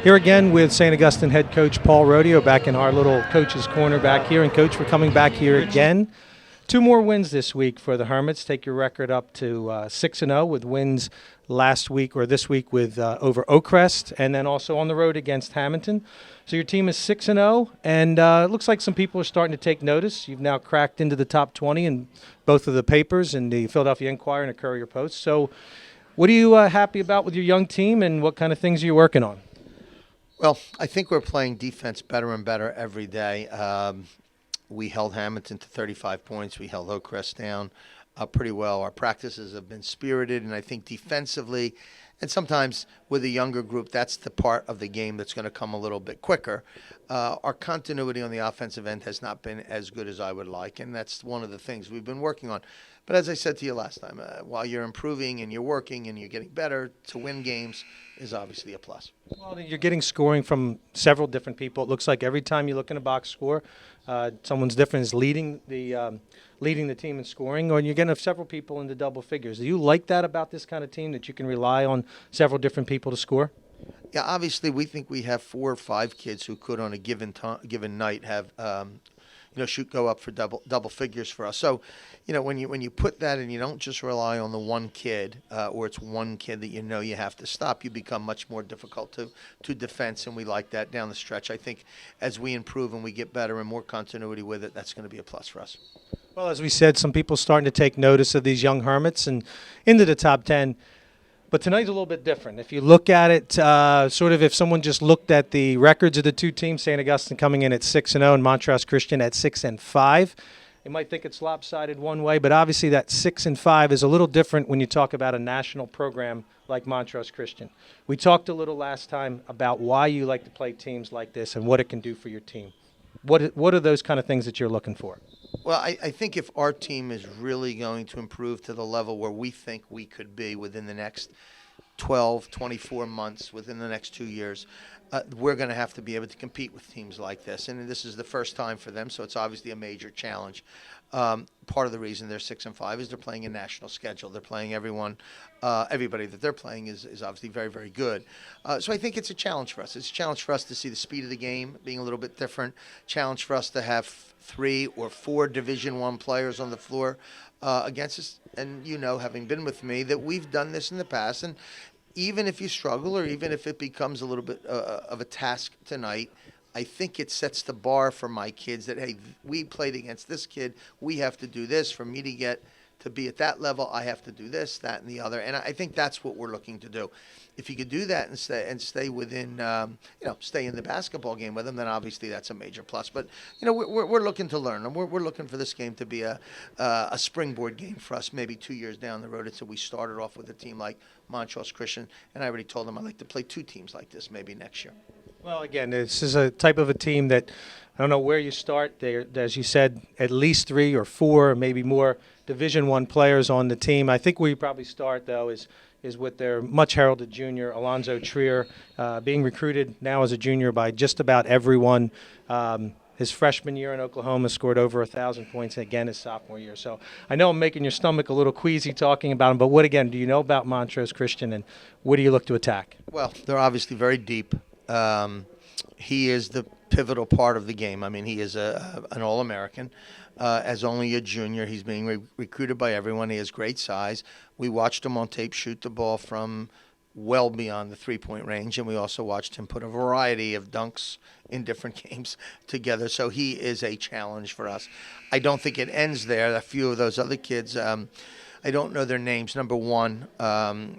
Here again with St. Augustine head coach Paul Rodeo back in our little coach's corner back here. And, Coach, we're coming back here again. 2 more wins this week for the Hermits. Take your record up to 6-0 with wins last week or this week with over Oakcrest and then also on the road against Hamilton. So your team is 6-0, and it looks like some people are starting to take notice. You've now cracked into the top 20 in both of the papers, in the Philadelphia Inquirer and the Courier Post. So what are you happy about with your young team, and what kind of things are you working on? Well, I think we're playing defense better and better every day. We held Hamilton to 35 points. We held Oakcrest down pretty well. Our practices have been spirited, and I think defensively, and sometimes with a younger group, that's the part of the game that's going to come a little bit quicker. Our continuity on the offensive end has not been as good as I would like, and that's one of the things we've been working on. But as I said to you last time, while you're improving and you're working and you're getting better, to win games is obviously a plus. Well, you're getting scoring from several different people. It looks like every time you look in a box score, someone's different is leading the team in scoring, or you're getting several people into double figures. Do you like that about this kind of team, that you can rely on several different people to score? Yeah, obviously we think we have 4 or 5 kids who could on a given night have go up for double figures for us. So, when you put that and you don't just rely on the one kid, or it's one kid that you have to stop, you become much more difficult to defense, and we like that down the stretch. I think as we improve and we get better and more continuity with it, that's going to be a plus for us. Well, as we said, some people starting to take notice of these young Hermits and into the top 10. But tonight's a little bit different. If you look at it, if someone just looked at the records of the two teams, St. Augustine coming in at 6-0 and Montrose Christian at 6-5, you might think it's lopsided one way, but obviously that 6-5 is a little different when you talk about a national program like Montrose Christian. We talked a little last time about why you like to play teams like this and what it can do for your team. What are those kind of things that you're looking for? Well, I think if our team is really going to improve to the level where we think we could be within the next 12, 24 months, within the next 2 years, we're going to have to be able to compete with teams like this. And this is the first time for them, so it's obviously a major challenge. Part of the reason they're 6-5 is they're playing a national schedule. They're playing everybody that they're playing is obviously very, very good. So I think it's a challenge for us. It's a challenge for us to see the speed of the game being a little bit different. Challenge for us to have 3 or 4 Division I players on the floor against us. And having been with me, that we've done this in the past. And even if you struggle, or even if it becomes a little bit of a task tonight, I think it sets the bar for my kids that, hey, we played against this kid. We have to do this. For me to get to be at that level, I have to do this, that, and the other. And I think that's what we're looking to do. If you could do that and stay within, stay in the basketball game with them, then obviously that's a major plus. But we're looking to learn, and we're looking for this game to be a springboard game for us. Maybe 2 years down the road, until we started off with a team like Montrose Christian, and I already told them I'd like to play 2 teams like this maybe next year. Well, again, this is a type of a team that I don't know where you start. There, as you said, at least 3 or 4, maybe more Division I players on the team. I think where you probably start, though, is with their much heralded junior, Alonzo Trier, being recruited now as a junior by just about everyone. His freshman year in Oklahoma scored over 1,000 points, again his sophomore year. So I know I'm making your stomach a little queasy talking about him, but what, again, do you know about Montrose Christian, and what do you look to attack? Well, they're obviously very deep. He is the pivotal part of the game. I mean, he is an All-American. As only a junior, he's being recruited by everyone. He has great size. We watched him on tape shoot the ball from well beyond the three-point range, and we also watched him put a variety of dunks in different games together. So he is a challenge for us. I don't think it ends there. A few of those other kids, I don't know their names. Number one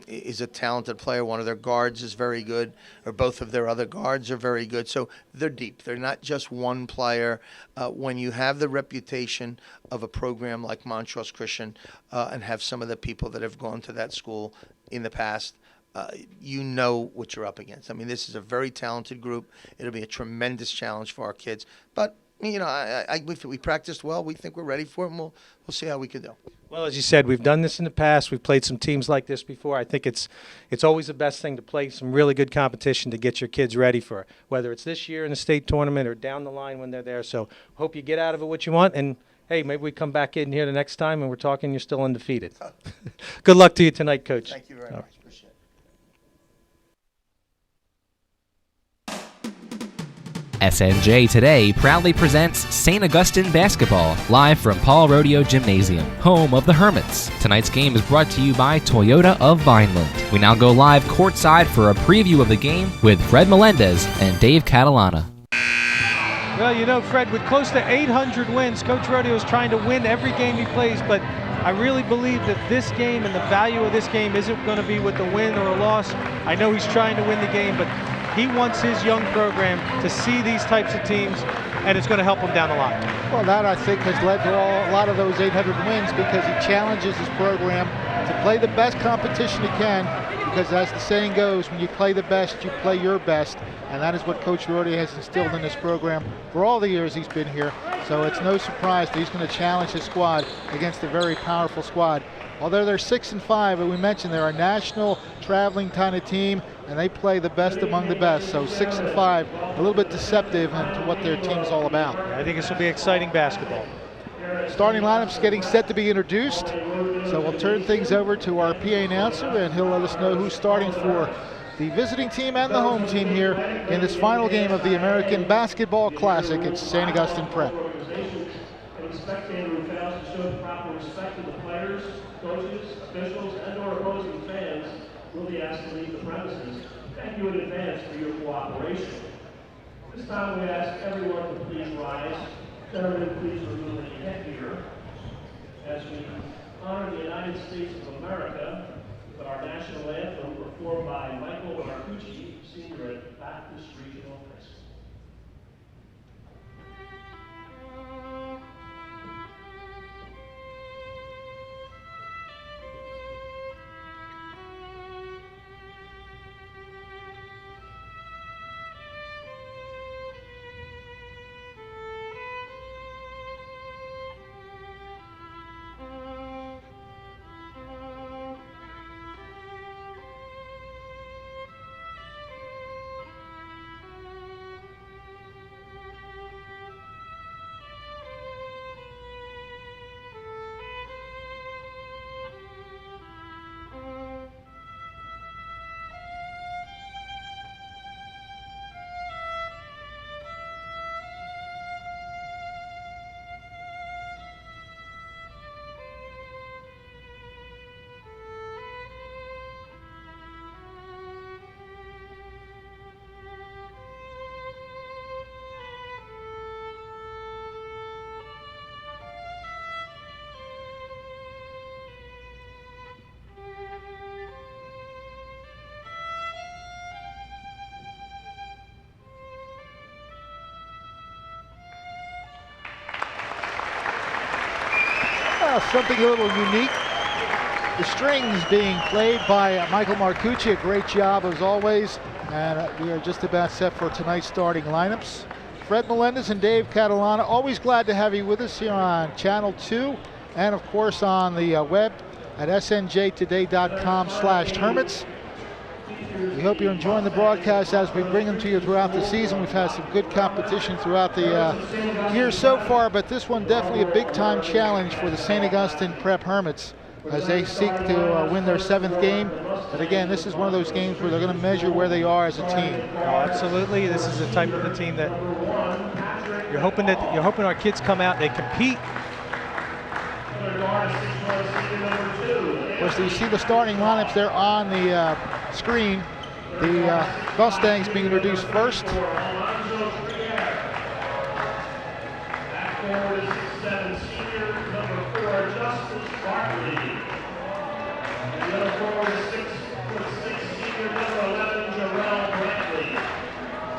is a talented player. One of their guards is very good, or both of their other guards are very good. So they're deep. They're not just one player. When you have the reputation of a program like Montrose Christian and have some of the people that have gone to that school in the past, you know what you're up against. I mean, this is a very talented group. It'll be a tremendous challenge for our kids. But, we practiced well. We think we're ready for it, and we'll see how we can do. Well, as you said, we've done this in the past. We've played some teams like this before. I think it's always the best thing to play some really good competition to get your kids ready for it, whether it's this year in the state tournament or down the line when they're there. So hope you get out of it what you want. And, hey, maybe we come back in here the next time and we're talking you're still undefeated. Good luck to you tonight, Coach. Thank you very much. Appreciate it. SNJ Today proudly presents St. Augustine Basketball, live from Paul Rodeo Gymnasium, home of the Hermits. Tonight's game is brought to you by Toyota of Vineland. We now go live courtside for a preview of the game with Fred Melendez and Dave Catalana. Well, you know, Fred, with close to 800 wins, Coach Rodeo is trying to win every game he plays, but I really believe that this game and the value of this game isn't going to be with the win or a loss. I know he's trying to win the game, but he wants his young program to see these types of teams, and it's going to help him down the line. Well, that, I think, has led to a lot of those 800 wins because he challenges his program to play the best competition he can, because as the saying goes, when you play the best, you play your best, and that is what Coach Rodeo has instilled in this program for all the years he's been here. So it's no surprise that he's going to challenge his squad against a very powerful squad. Although they're 6-5, and we mentioned they're a national traveling kind of team, and they play the best among the best. So 6-5, a little bit deceptive into what their team is all about. I think this will be exciting basketball. Starting lineups getting set to be introduced. So we'll turn things over to our PA announcer, and he'll let us know who's starting for the visiting team and the home team here in this final game of the American Basketball Classic at St. Augustine Prep. Any spectator who fails to show proper respect to the players, coaches, officials, and/or opposing fans will be asked to leave the premises. Thank you in advance for your cooperation. This time we ask everyone to please rise. Gentlemen, please remove any headgear as we honor the United States of America with our national anthem performed by Michael Marcucci, senior at Baptist Regional High School. Something a little unique. The strings being played by Michael Marcucci. A great job as always. And we are just about set for tonight's starting lineups. Fred Melendez and Dave Catalana, always glad to have you with us here on Channel 2 and of course on the web at snjtoday.com/hermits. We hope you're enjoying the broadcast as we bring them to you throughout the season. We've had some good competition throughout the year so far, but this one definitely a big-time challenge for the St. Augustine Prep Hermits as they seek to win their 7th game. But again, this is one of those games where they're going to measure where they are as a team. Oh, absolutely. This is the type of a team that you're hoping our kids come out, they compete. Of course, you see the starting lineups there on the screen. The Mustangs being introduced first.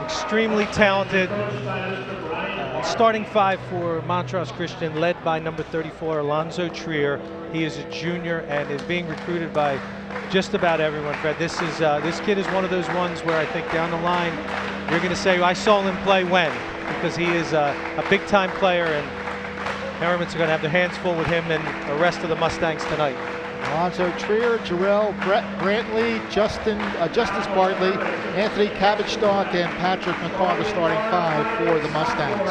Extremely talented. Starting 5 for Montrose Christian, led by number 34, Alonzo Trier. He is a junior and is being recruited by just about everyone, Fred. This kid is one of those ones where I think down the line you're going to say, I saw him play when, because he is a big-time player, and Hermits are going to have their hands full with him and the rest of the Mustangs tonight. Alonzo Trier, Jarrell Brantley, Justice Bartley, Anthony Cabotstock, and Patrick McCall, the starting 5 for the Mustangs.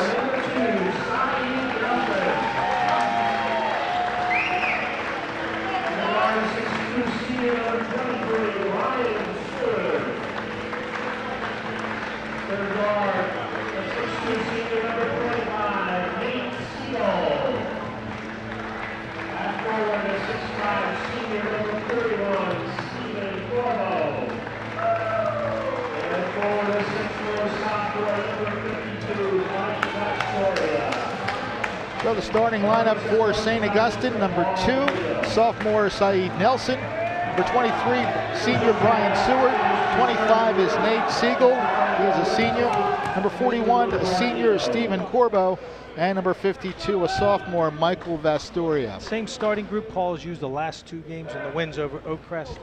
So the starting lineup for St. Augustine: number 2, sophomore Saeed Nelson; number 23, senior Brian Seward; 25 is Nate Siegel, he is a senior; number 41, senior Stephen Corbo; and number 52, a sophomore Michael Vastoria. Same starting group Paul has used the last 2 games in the wins over Oakcrest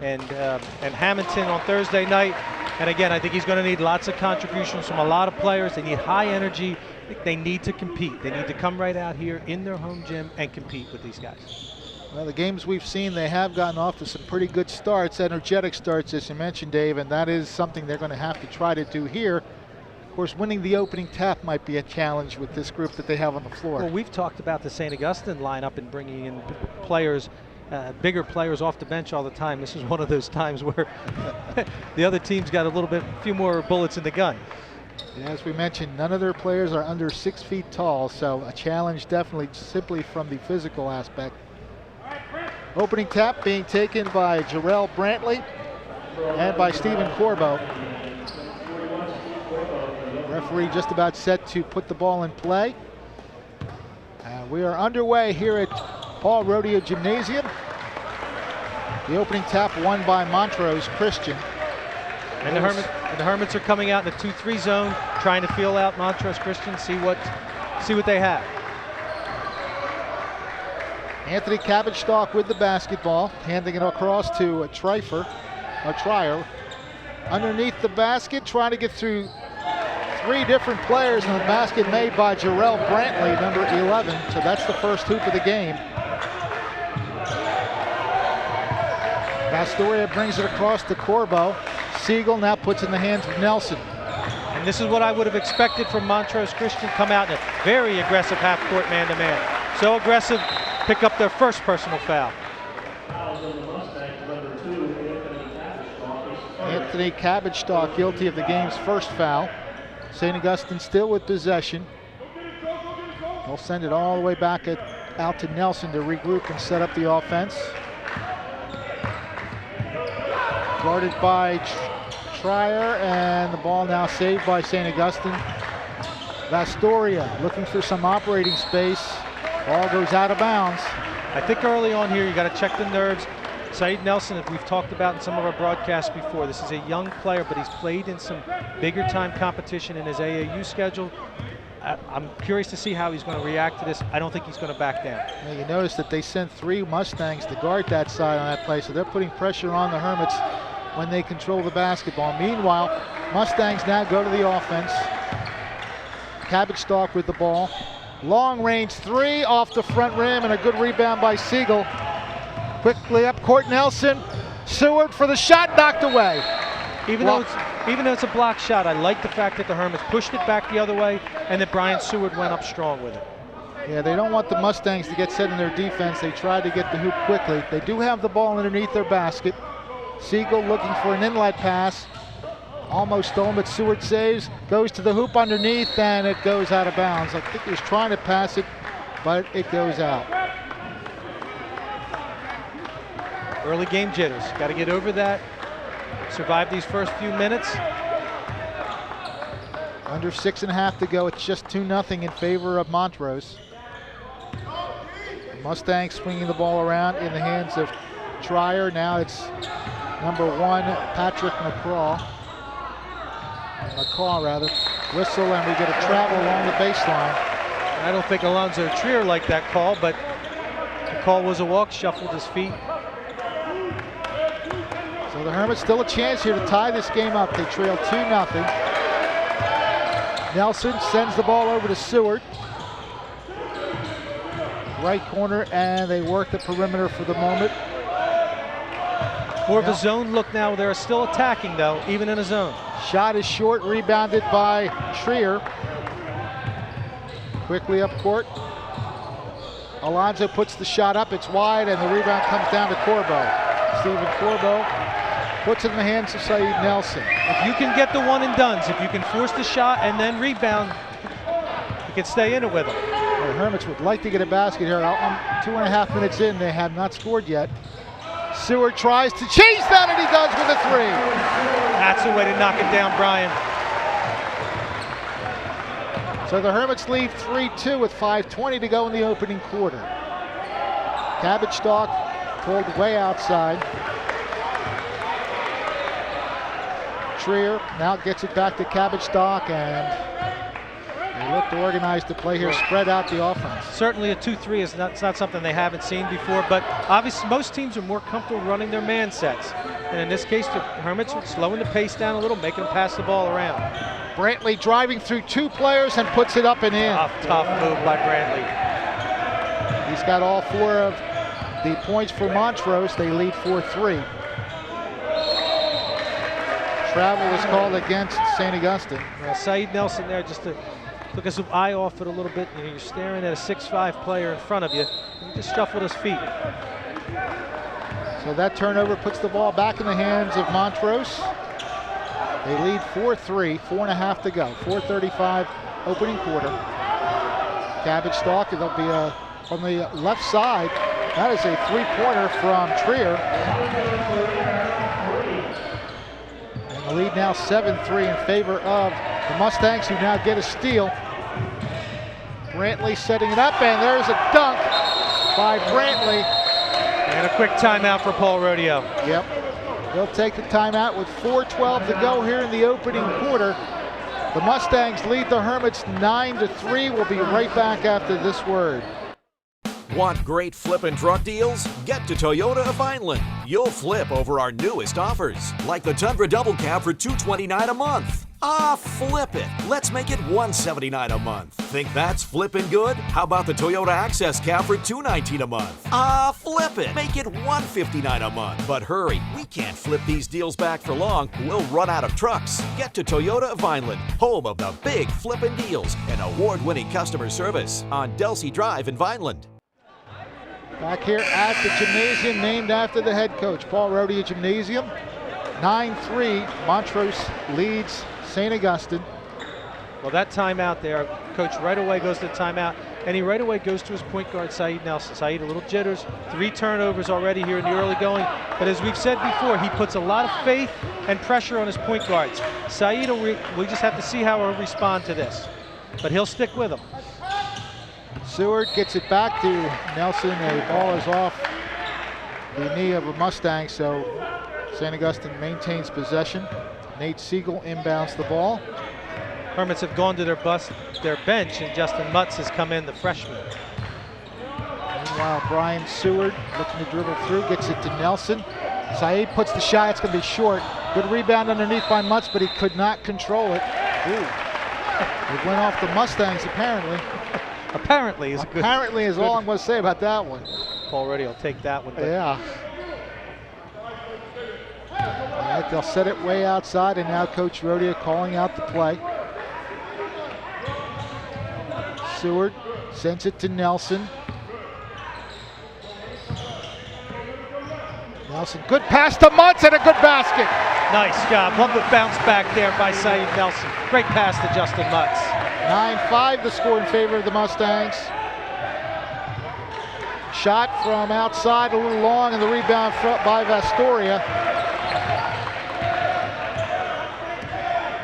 and Hamilton on Thursday night. And again, I think he's going to need lots of contributions from a lot of players. They need high energy. I think they need to compete. They need to come right out here in their home gym and compete with these guys. Well, the games we've seen, they have gotten off to some pretty good starts, energetic starts, as you mentioned, Dave, and that is something they're going to have to try to do here. Of course, winning the opening tap might be a challenge with this group that they have on the floor. Well, we've talked about the St. Augustine lineup and bringing in players, bigger players off the bench all the time. This is one of those times where the other team's got a few more bullets in the gun. As we mentioned, none of their players are under 6 feet tall, so a challenge definitely simply from the physical aspect. Opening tap being taken by Jarrell Brantley and by Stephen Corbo. Referee just about set to put the ball in play. We are underway here at Paul Rodeo Gymnasium. The opening tap won by Montrose Christian. And the Hermits are coming out in the 2-3 zone, trying to feel out Montrose Christian, see what they have. Anthony Cabbage-Stalk with the basketball, handing it across to Trier. Underneath the basket, trying to get through 3 different players, and the basket made by Jarrell Brantley, number 11. So that's the first hoop of the game. Vastoria brings it across to Corbo. Siegel now puts it in the hands of Nelson. And this is what I would have expected from Montrose Christian. Come out in a very aggressive half-court man-to-man. So aggressive, pick up their first personal foul. Anthony Cabbage-Stalk guilty of the game's first foul. St. Augustine still with possession. They'll send it all the way back out to Nelson to regroup and set up the offense. Guarded by Trier, and the ball now saved by St. Augustine. Vastoria looking for some operating space. Ball goes out of bounds. I think early on here you got to check the nerves. Saeed Nelson, as we've talked about in some of our broadcasts before, this is a young player, but he's played in some bigger time competition in his AAU schedule. I'm curious to see how he's going to react to this. I don't think he's going to back down. Now you notice that they sent 3 Mustangs to guard that side on that play, so they're putting pressure on the Hermits when they control the basketball. Meanwhile, Mustangs now go to the offense. Cabbage-Stalk with the ball. Long range 3 off the front rim, and a good rebound by Siegel. Quickly up court, Nelson. Seward for the shot, knocked away. Even though it's a block shot, I like the fact that the Hermits pushed it back the other way and that Brian Seward went up strong with it. Yeah, they don't want the Mustangs to get set in their defense. They try to get the hoop quickly. They do have the ball underneath their basket. Siegel looking for an inlet pass. Almost stolen, but Seward saves. Goes to the hoop underneath, and it goes out of bounds. I think he was trying to pass it, but it goes out. Early game jitters. Got to get over that. Survive these first few minutes. Under 6.5 to go. It's just 2-0 in favor of Montrose. Mustangs swinging the ball around in the hands of Trier. Now it's number 1, Patrick McCaw. Whistle, and we get a travel along the baseline. I don't think Alonzo Trier liked that call, but the call was a walk, shuffled his feet. So the Hermits still a chance here to tie this game up. They trail 2-0. Nelson sends the ball over to Seward. Right corner, and they work the perimeter for the moment. More of a zone look now. They're still attacking, though, even in a zone. Shot is short, rebounded by Trier. Quickly up court. Alonzo puts the shot up. It's wide, and the rebound comes down to Corbo. Stephen Corbo puts it in the hands of Saeed Nelson. If you can get the one and dones, if you can force the shot and then rebound, you can stay in it with them. The Hermits would like to get a basket here. 2.5 minutes in, they have not scored yet. Seward tries to chase that, and he does with a 3. That's the way to knock it down, Brian. So the Hermits lead 3-2 with 5:20 to go in the opening quarter. Cabbage Stalk pulled way outside. Trier now gets it back to Cabbage Stalk, and they look organized to play here, spread out the offense. Certainly a 2-3 is not something they haven't seen before, but obviously most teams are more comfortable running their man sets. And in this case, the Hermits are slowing the pace down a little, making them pass the ball around. Brantley driving through 2 players and puts it up and in. Tough move by Brantley. He's got all 4 of the points for Montrose. They lead 4-3. Travel is called against St. Augustine. Saeed Nelson there just to took his eye off it a little bit. You're staring at a 6'5" player in front of you. He just shuffled his feet. So that turnover puts the ball back in the hands of Montrose. They lead 4-3, 4.5 to go. 4:35 opening quarter. Cabbage Stalk, it'll be on the left side. That is a 3-pointer from Trier. And the lead now 7-3 in favor of the Mustangs, who now get a steal. Brantley setting it up, and there's a dunk by Brantley. And a quick timeout for Paul Rodeo. Yep. They'll take the timeout with 4:12 to go here in the opening quarter. The Mustangs lead the Hermits 9-3. We'll be right back after this word. Want great flippin' truck deals? Get to Toyota of Vineland. You'll flip over our newest offers, like the Tundra Double Cab for $229 a month. Flip it. Let's make it $179 a month. Think that's flippin' good? How about the Toyota Access Cab for $219 a month? Flip it. Make it $159 a month. But hurry, we can't flip these deals back for long. We'll run out of trucks. Get to Toyota of Vineland, home of the big flippin' deals and award-winning customer service on Delsey Drive in Vineland. Back here at the gymnasium named after the head coach, Paul Rodeo Gymnasium. 9-3, Montrose leads St. Augustine. Well, that timeout there, coach right away goes to the timeout, and he right away goes to his point guard, Saeed Nelson. Saeed a little jitters, 3 turnovers already here in the early going, but as we've said before, he puts a lot of faith and pressure on his point guards. Saeed, we just have to see how he'll respond to this, but he'll stick with him. Seward gets it back to Nelson. The ball is off the knee of a Mustang, so St. Augustine maintains possession. Nate Siegel inbounds the ball. Hermits have gone to their bench, and Justyn Mutts has come in, the freshman. Meanwhile, Brian Seward looking to dribble through, gets it to Nelson. Saeed puts the shot, it's going to be short. Good rebound underneath by Mutts, but he could not control it. Ooh. It went off the Mustangs, apparently. Apparently is good. Apparently is all I'm going to say about that one. Paul Reddy will take that one. Yeah. All right, they'll set it way outside, and now Coach Rodeo calling out the play. Seward sends it to Nelson. Nelson, good pass to Mutts and a good basket. Nice job. Love the bounce back there by Saeed Nelson. Great pass to Justyn Mutts. 9-5 the score in favor of the Mustangs. Shot from outside, a little long, and the rebound by Vastoria.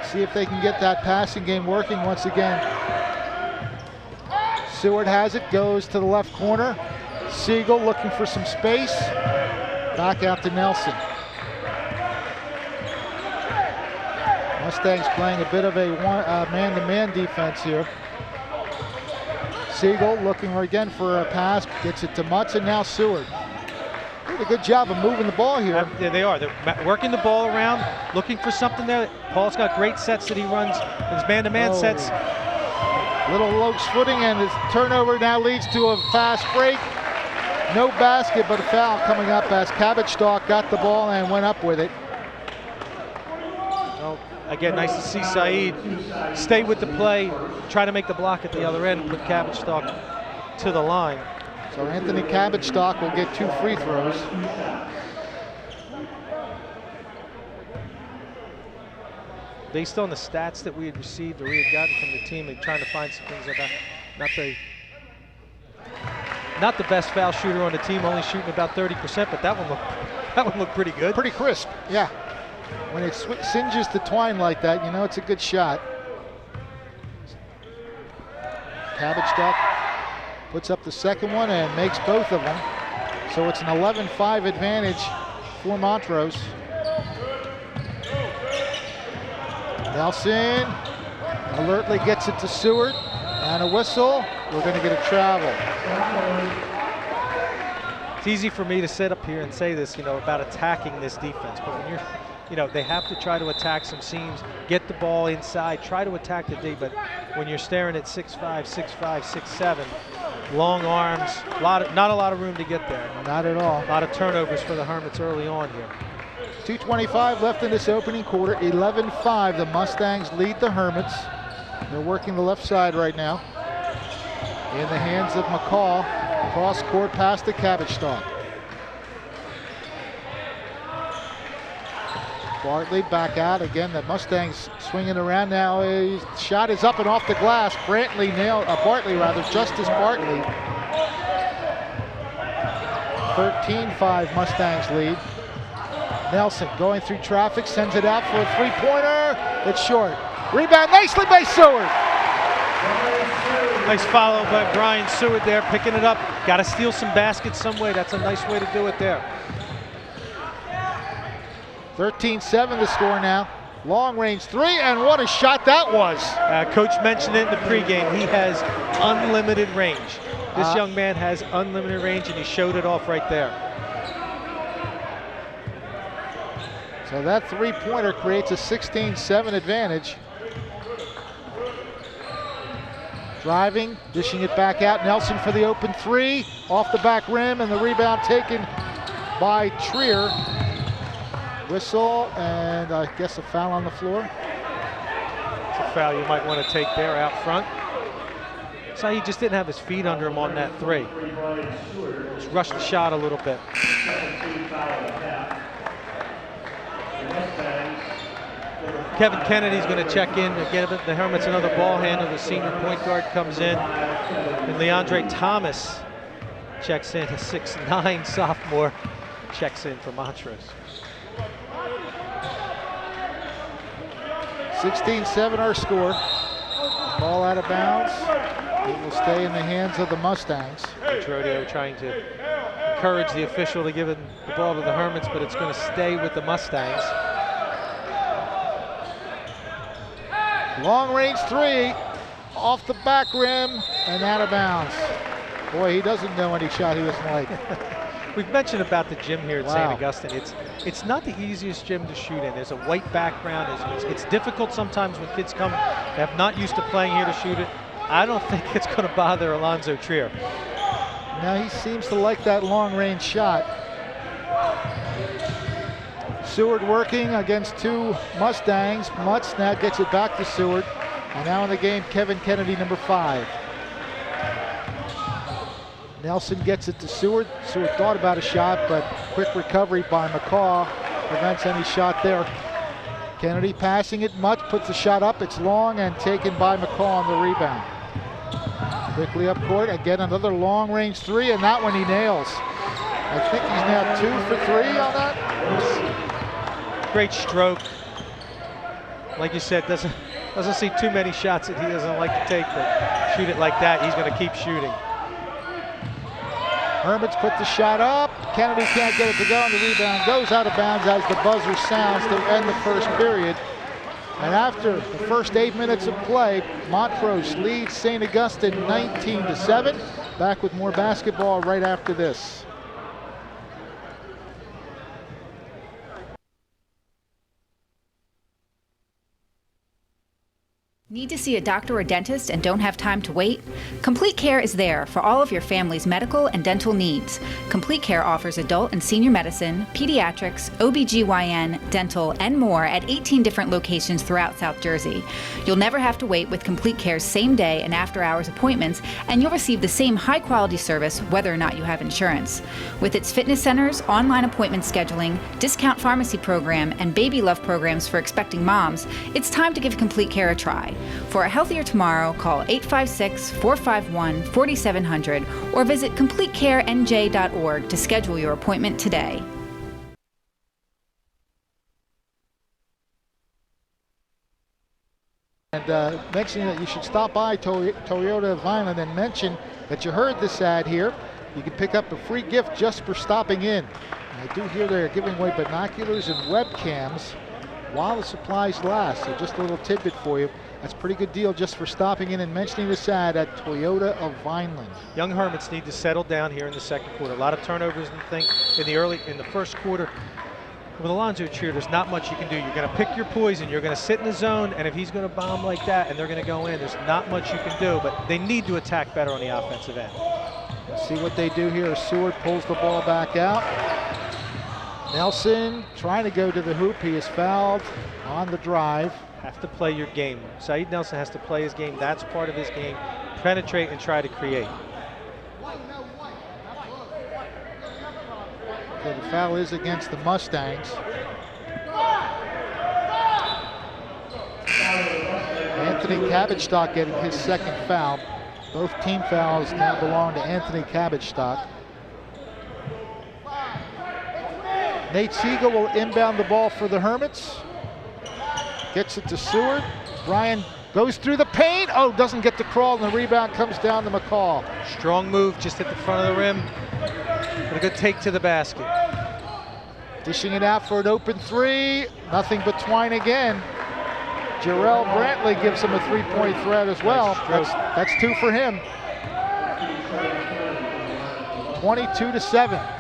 See if they can get that passing game working once again. Seward has it, goes to the left corner. Siegel looking for some space. Back out to Nelson. Mustangs playing a bit of a man-to-man defense here. Siegel looking again for a pass, gets it to Mutts, and now Seward. Did a good job of moving the ball here. Yeah, they are. They're working the ball around, looking for something there. Paul's got great sets that he runs, his man-to-man sets. Little loose footing, and his turnover now leads to a fast break. No basket, but a foul coming up as Cabbage Stalk got the ball and went up with it. Well, again, nice to see Saeed stay with the play, try to make the block at the other end, and put Cabbage Stalk to the line. So Anthony Cabbage Stalk will get 2 free throws. Based on the stats that we had received or we had gotten from the team, and trying to find some things about not the best foul shooter on the team, only shooting about 30%, but that one looked pretty good. Pretty crisp, yeah. When it singes the twine like that, you know it's a good shot. Cabbage Duck puts up the second one and makes both of them. So it's an 11-5 advantage for Montrose. Nelson alertly gets it to Seward, and a whistle. We're going to get a travel. It's easy for me to sit up here and say this, about attacking this defense, but when you're, they have to try to attack some seams, get the ball inside, try to attack the D, but when you're staring at 6'5", 6'5", 6'7", long arms, not a lot of room to get there. Not at all. A lot of turnovers for the Hermits early on here. 2:25 left in this opening quarter, 11-5. The Mustangs lead the Hermits. They're working the left side right now. In the hands of McCall. Cross court past the Cabbage Stalk. Bartley back out again. The Mustangs swinging around now. His shot is up and off the glass. Bartley, Justice Bartley. 13-5 Mustangs lead. Nelson going through traffic, sends it out for a three-pointer. It's short. Rebound nicely by Seward. Nice follow by Brian Seward there, picking it up. Got to steal some baskets some way. That's a nice way to do it there. 13-7 the score now. Long range three, and what a shot that was. Coach mentioned it in the pregame. He has unlimited range. This young man has unlimited range, and he showed it off right there. So that three-pointer creates a 16-7 advantage. Driving, dishing it back out. Nelson for the open three. Off the back rim, and the rebound taken by Trier. Whistle, and I guess a foul on the floor. It's a foul you might want to take there out front. So he just didn't have his feet under him on that three. Just rushed the shot a little bit. Kevin Kennedy's going to check in again. The Hermits another ball handler. The senior point guard comes in, and Leandre Thomas checks in. A 6'9" sophomore checks in for Montrose. 16-7 our score. Ball out of bounds. It will stay in the hands of the Mustangs. Coach Rodeo trying to encourage the official to give the ball to the Hermits, but it's going to stay with the Mustangs. Long range three, off the back rim and out of bounds. Boy, he doesn't know any shot he doesn't like. We've mentioned about the gym here at St. Augustine. It's not the easiest gym to shoot in. There's a white background. It's difficult sometimes when kids come that have not used to playing here to shoot it. I don't think it's going to bother Alonzo Trier. Now he seems to like that long range shot. Seward working against two Mustangs. Mutts now gets it back to Seward. And now in the game, Kevin Kennedy, number 5. Nelson gets it to Seward. Seward thought about a shot, but quick recovery by McCaw prevents any shot there. Kennedy passing it. Mutts puts the shot up. It's long and taken by McCaw on the rebound. Quickly up court. Again, another long range three, and that one he nails. I think he's now 2 for 3 on that. Great stroke. Like you said, doesn't see too many shots that he doesn't like to take, but shoot it like that, he's going to keep shooting. Hermits put the shot up. Kennedy can't get it to go, and the rebound goes out of bounds as the buzzer sounds to end the first period. And after the first 8 minutes of play, Montrose leads St. Augustine 19-7. Back with more basketball right after this. Need to see a doctor or dentist and don't have time to wait? Complete Care is there for all of your family's medical and dental needs. Complete Care offers adult and senior medicine, pediatrics, OBGYN, dental, and more at 18 different locations throughout South Jersey. You'll never have to wait with Complete Care's same-day and after-hours appointments, and you'll receive the same high-quality service whether or not you have insurance. With its fitness centers, online appointment scheduling, discount pharmacy program, and baby love programs for expecting moms, it's time to give Complete Care a try. For a healthier tomorrow, call 856-451-4700 or visit CompleteCareNJ.org to schedule your appointment today. And mentioning that you should stop by Toyota of Vineland and mention that you heard this ad here. You can pick up a free gift just for stopping in. And I do hear they're giving away binoculars and webcams while the supplies last. So just a little tidbit for you. That's a pretty good deal just for stopping in and mentioning this ad at Toyota of Vineland. Young Hermits need to settle down here in the second quarter. A lot of turnovers in the first quarter. With Alonzo Trier, there's not much you can do. You're going to pick your poison. You're going to sit in the zone, and if he's going to bomb like that and they're going to go in, there's not much you can do. But they need to attack better on the offensive end. Let's see what they do here. Seward pulls the ball back out. Nelson trying to go to the hoop. He is fouled on the drive. Have to play your game. Saeed Nelson has to play his game. That's part of his game. Penetrate and try to create. Okay, the foul is against the Mustangs. Anthony Cabotstock getting his second foul. Both team fouls now belong to Anthony Cabotstock. Nate Siegel will inbound the ball for the Hermits. Gets it to Seward. Brian goes through the paint. Oh, doesn't get the crawl, and the rebound comes down to McCall. Strong move just at the front of the rim. But a good take to the basket. Dishing it out for an open three. Nothing but Twine again. Jarrell Brantley gives him a three-point threat as well. That's two for him. 22-7.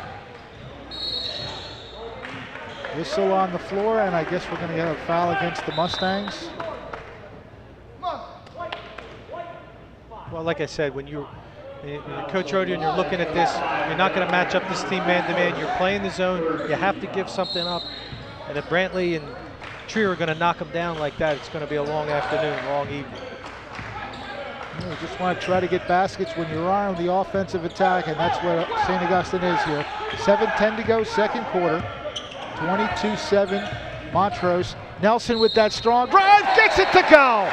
Whistle on the floor, and I guess we're going to get a foul against the Mustangs. Well, like I said, when you're Coach Rodeo and you're looking at this, you're not going to match up this team man-to-man. You're playing the zone. You have to give something up. And if Brantley and Trier are going to knock them down like that, it's going to be a long afternoon, long evening. You just want to try to get baskets when you're on the offensive attack, and that's what St. Augustine is here. 7:10 to go, second quarter. 22-7, Montrose. Nelson with that strong drive, gets it to go!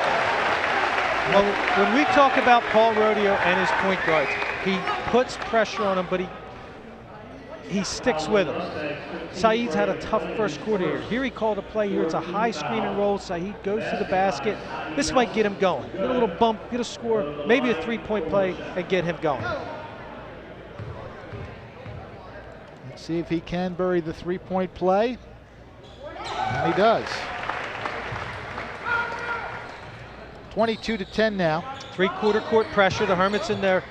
Well, when we talk about Paul Rodeo and his point guards, he puts pressure on them, but he sticks with them. Saeed's had a tough first quarter here. Here he called a play here. It's a high screen and roll. Saeed goes to the basket. This might get him going. Get a little bump, get a score, maybe a three-point play, and get him going. Let's see if he can bury the three-point play. And he does. 22-10 now. Three-quarter court pressure. The Hermits in there.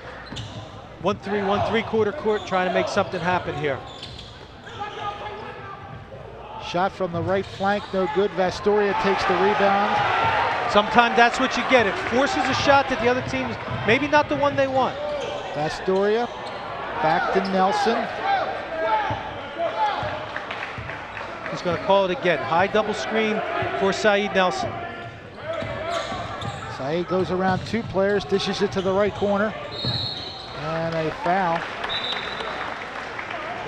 1-3, 1-3-quarter court, trying to make something happen here. Shot from the right flank, no good. Vastoria takes the rebound. Sometimes that's what you get. It forces a shot that the other team's maybe not the one they want. Vastoria back to Nelson. He's going to call it again. High double screen for Saeed Nelson. Saeed goes around two players, dishes it to the right corner. And a foul.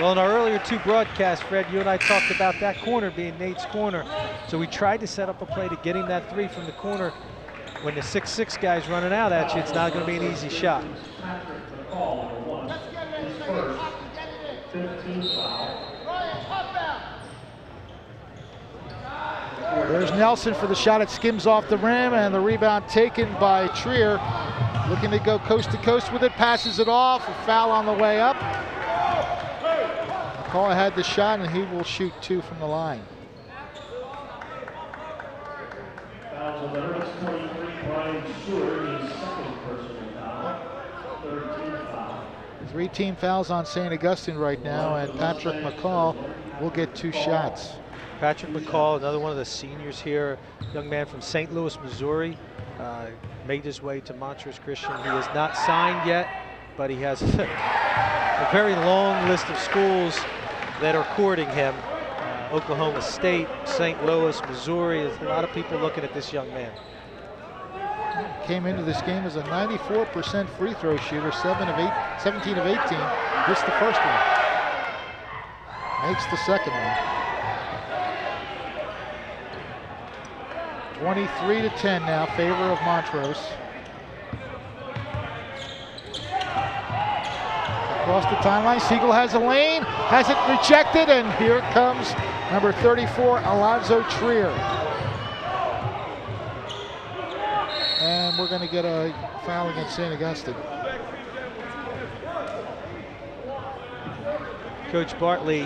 Well, in our earlier two broadcasts, Fred, you and I talked about that corner being Nate's corner. So we tried to set up a play to get him that three from the corner. When the 6'6" guy's running out at you, it's not going to be an easy shot. There's Nelson for the shot. It skims off the rim, and the rebound taken by Trier. Looking to go coast to coast with it, passes it off. A foul on the way up. McCall had the shot, and he will shoot two from the line. Fouls on the Hermits, 23, Brian Stewart, his second personal foul, third team foul. 3 team fouls on St. Augustine right now, and Patrick McCall will get 2 shots. Patrick McCall, another one of the seniors here, young man from St. Louis, Missouri, made his way to Montrose Christian. He is not signed yet, but he has a very long list of schools that are courting him. Oklahoma State, St. Louis, Missouri. There's a lot of people looking at this young man. Came into this game as a 94% free throw shooter, 17 of 18. Missed the first one. Makes the second one. 23-10 now, favor of Montrose. Across the timeline, Siegel has a lane, has it rejected, and here comes number 34, Alonzo Trier. and we're going to get a foul against St. Augustine. Coach Bartley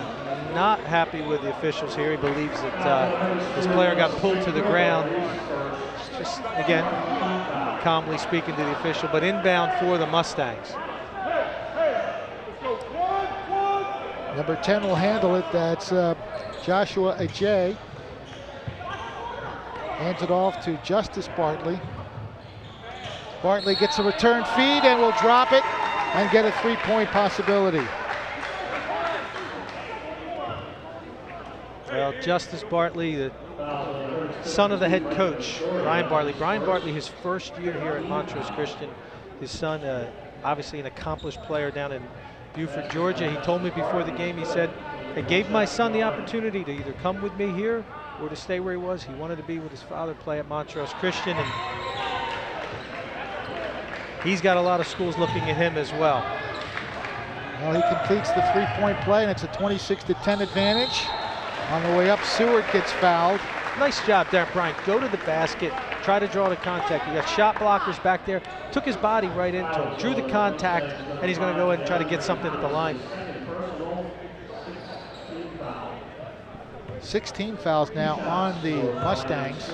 not happy with the officials here. He believes that his player got pulled to the ground. Just, again, calmly speaking to the official, but inbound for the Mustangs. Number 10 will handle it. That's Joshua Ajay. Hands it off to Justice Bartley. Bartley gets a return feed and will drop it and get a three-point possibility. Well, Justice Bartley, the son of the head coach, Brian Bartley. Brian Bartley, his first year here at Montrose Christian. His son, obviously an accomplished player down in Beaufort, Georgia. He told me before the game, he said, I gave my son the opportunity to either come with me here or to stay where he was. He wanted to be with his father, play at Montrose Christian, and he's got a lot of schools looking at him as well. Well, he completes the three-point play, and it's a 26-10 advantage. On the way up, Seward gets fouled. Nice job there, Brian. Go to the basket, try to draw the contact. You got shot blockers back there. Took his body right into him, drew the contact, and he's going to go ahead and try to get something at the line. 16 fouls now on the Mustangs.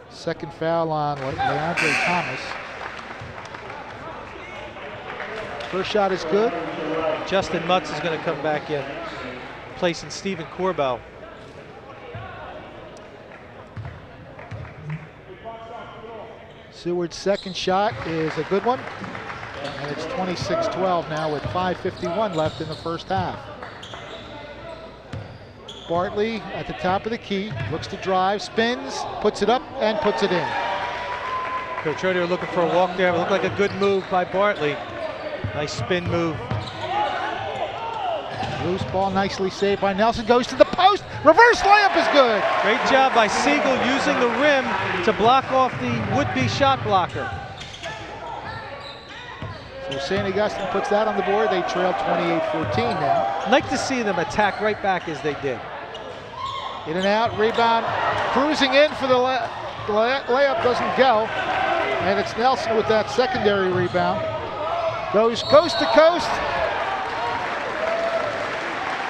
Second foul on Leandre Thomas. First shot is good. Justyn Mutts is going to come back in, placing Stephen Corbell. Seward's second shot is a good one. And it's 26-12 now with 5:51 left in the first half. Bartley at the top of the key, looks to drive, spins, puts it up, and puts it in. Coach Rodeo looking for a walk there. It looked like a good move by Bartley. Nice spin move. Loose ball nicely saved by Nelson, goes to the post, reverse layup is good. Great job by Siegel using the rim to block off the would-be shot blocker. So St. Augustine puts that on the board. They trail 28-14 now. Like to see them attack right back as they did. In and out, rebound, cruising in for the layup, doesn't go. And it's Nelson with that secondary rebound. Goes coast to coast.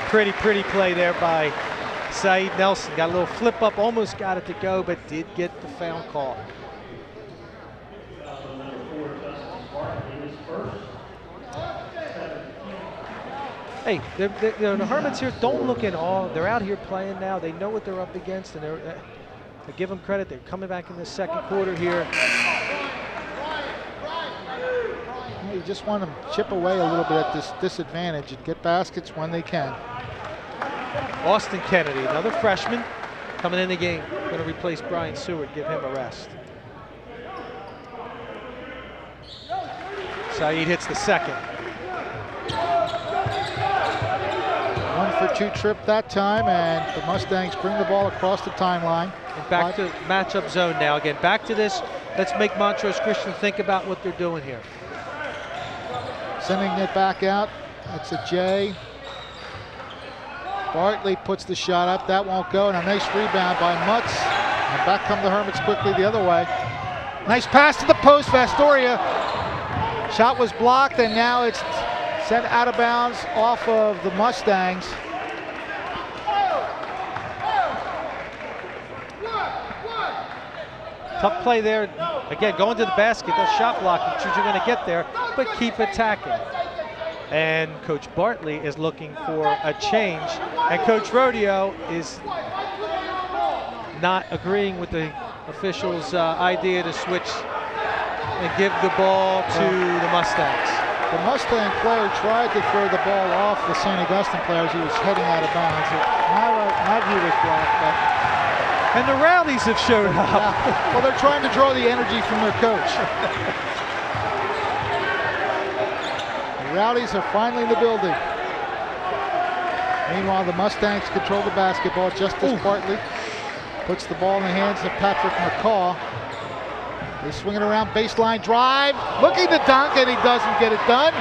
Pretty play there by Saeed Nelson. Got a little flip up, almost got it to go, but did get the foul call. Hey, the Hermits here don't look in awe. They're out here playing now. They know what they're up against, and I give them credit. They're coming back in the second quarter here. You just want them to chip away a little bit at this disadvantage and get baskets when they can. Austin Kennedy, another freshman, coming in the game. Going to replace Brian Seward, give him a rest. Saeed hits the second. 1-for-2 trip that time, and the Mustangs bring the ball across the timeline. And back to matchup zone now. Again, back to this. Let's make Montrose Christian think about what they're doing here. Sending it back out. That's a J. Bartley puts the shot up. That won't go. And a nice rebound by Mutts. And back come the Hermits quickly the other way. Nice pass to the post. Vastoria. Shot was blocked, and now it's sent out of bounds off of the Mustangs. Tough play there. Again, going to the basket. That shot blocking. You're going to get there, but keep attacking. And Coach Bartley is looking for a change. And Coach Rodeo is not agreeing with the officials' idea to switch and give the ball to the Mustangs. The Mustang player tried to throw the ball off the St. Augustine player as he was heading out of bounds. My view was blocked, but and the Rowdies have showed up. Yeah. Well, they're trying to draw the energy from their coach. The Rowdies are finally in the building. Meanwhile, the Mustangs control the basketball. Justice Bartley puts the ball in the hands of Patrick McCaw. They swing it around, baseline drive, looking to dunk, and he doesn't get it done.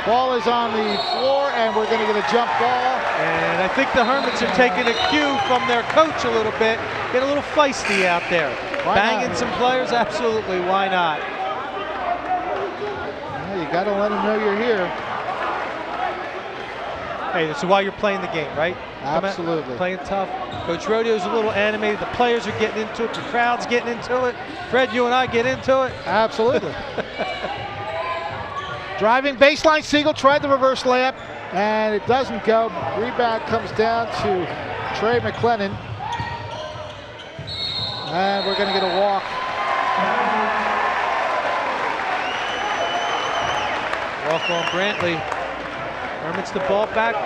Ball is on the floor, and we're going to get a jump ball. And I think the Hermits are taking a cue from their coach a little bit. Get a little feisty out there. Banging some players? Absolutely. Why not? Yeah, you got to let them know you're here. Hey, this is why you're playing the game, right? Absolutely. Playing tough. Coach Rodeo's a little animated. The players are getting into it. The crowd's getting into it. Fred, you and I get into it. Absolutely. Driving baseline, Siegel tried the reverse layup, and it doesn't go. Rebound comes down to Trey McLennan. And we're going to get a walk. Walk on Brantley. Hermits the ball back.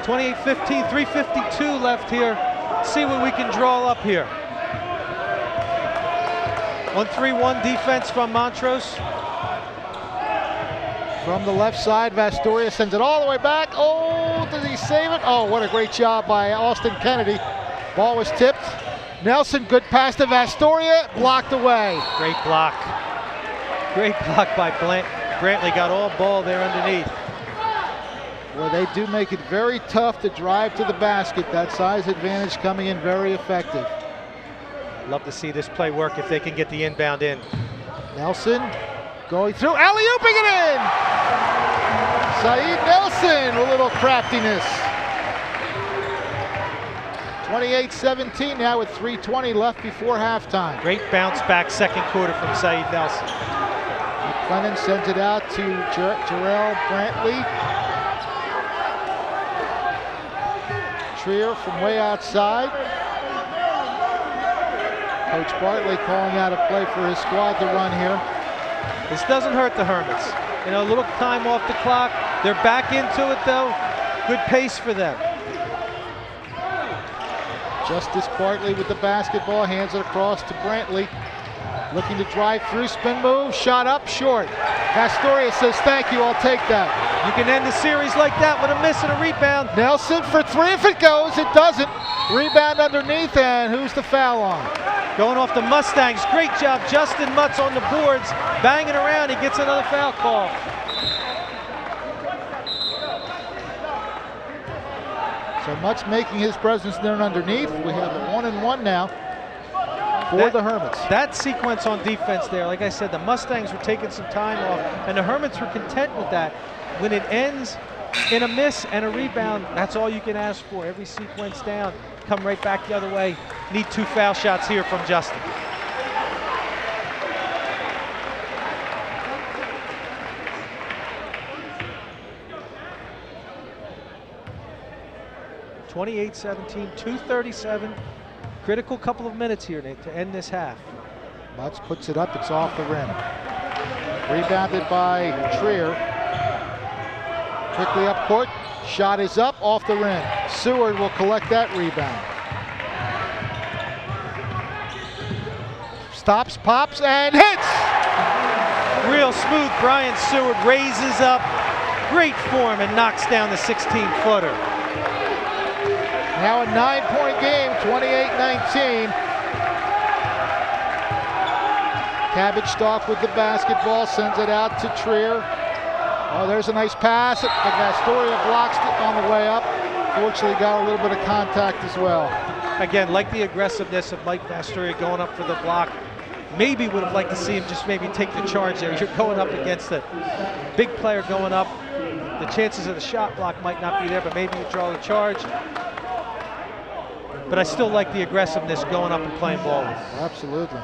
28-15, 3:52 left here. See what we can draw up here. On 3-1 defense from Montrose. From the left side, Vastoria sends it all the way back. Oh, does he save it? Oh, what a great job by Austin Kennedy. Ball was tipped. Nelson, good pass to Vastoria, blocked away. Great block. Great block by Brantley. Got all ball there underneath. Well, they do make it very tough to drive to the basket. That size advantage coming in very effective. Love to see this play work if they can get the inbound in. Nelson going through, alley-ooping it in! Saeed Nelson, a little craftiness. 28-17 now with 3:20 left before halftime. Great bounce back second quarter from Saeed Nelson. McLennan sends it out to Jarrell Brantley. Trier from way outside. Coach Bartley calling out a play for his squad to run here. This doesn't hurt the Hermits. You know, a little time off the clock. They're back into it though. Good pace for them. Justice Bartley with the basketball, hands it across to Brantley. Looking to drive through, spin move, shot up, short. Astoria says, thank you, I'll take that. You can end the series like that with a miss and a rebound. Nelson for three, if it goes, it doesn't. Rebound underneath, and who's the foul on? Going off the Mustangs, great job. Justyn Mutts on the boards, banging around, he gets another foul call. So Mutts making his presence there underneath. We have a 1-and-1 now for the Hermits. That sequence on defense there, like I said, the Mustangs were taking some time off, and the Hermits were content with that. When it ends in a miss and a rebound, that's all you can ask for. Every sequence down, come right back the other way. Need 2 foul shots here from Justyn. (28-17), 2:37. Critical couple of minutes here, Nate, to end this half. Mutts puts it up, it's off the rim. Rebounded by Trier. Quickly up court, shot is up, off the rim. Seward will collect that rebound. Stops, pops, and hits! Real smooth, Brian Seward raises up, great form, and knocks down the 16-footer. Now a 9-point game, 28-19. Cabbage Stalk with the basketball, sends it out to Trier. Oh, there's a nice pass, but Astoria blocks it on the way up. Fortunately got a little bit of contact as well. Again, like the aggressiveness of Mike Astoria going up for the block. Maybe would have liked to see him just maybe take the charge there. You're going up against a big player going up. The chances of the shot block might not be there, but maybe you draw the charge. But I still like the aggressiveness going up and playing ball with. Absolutely.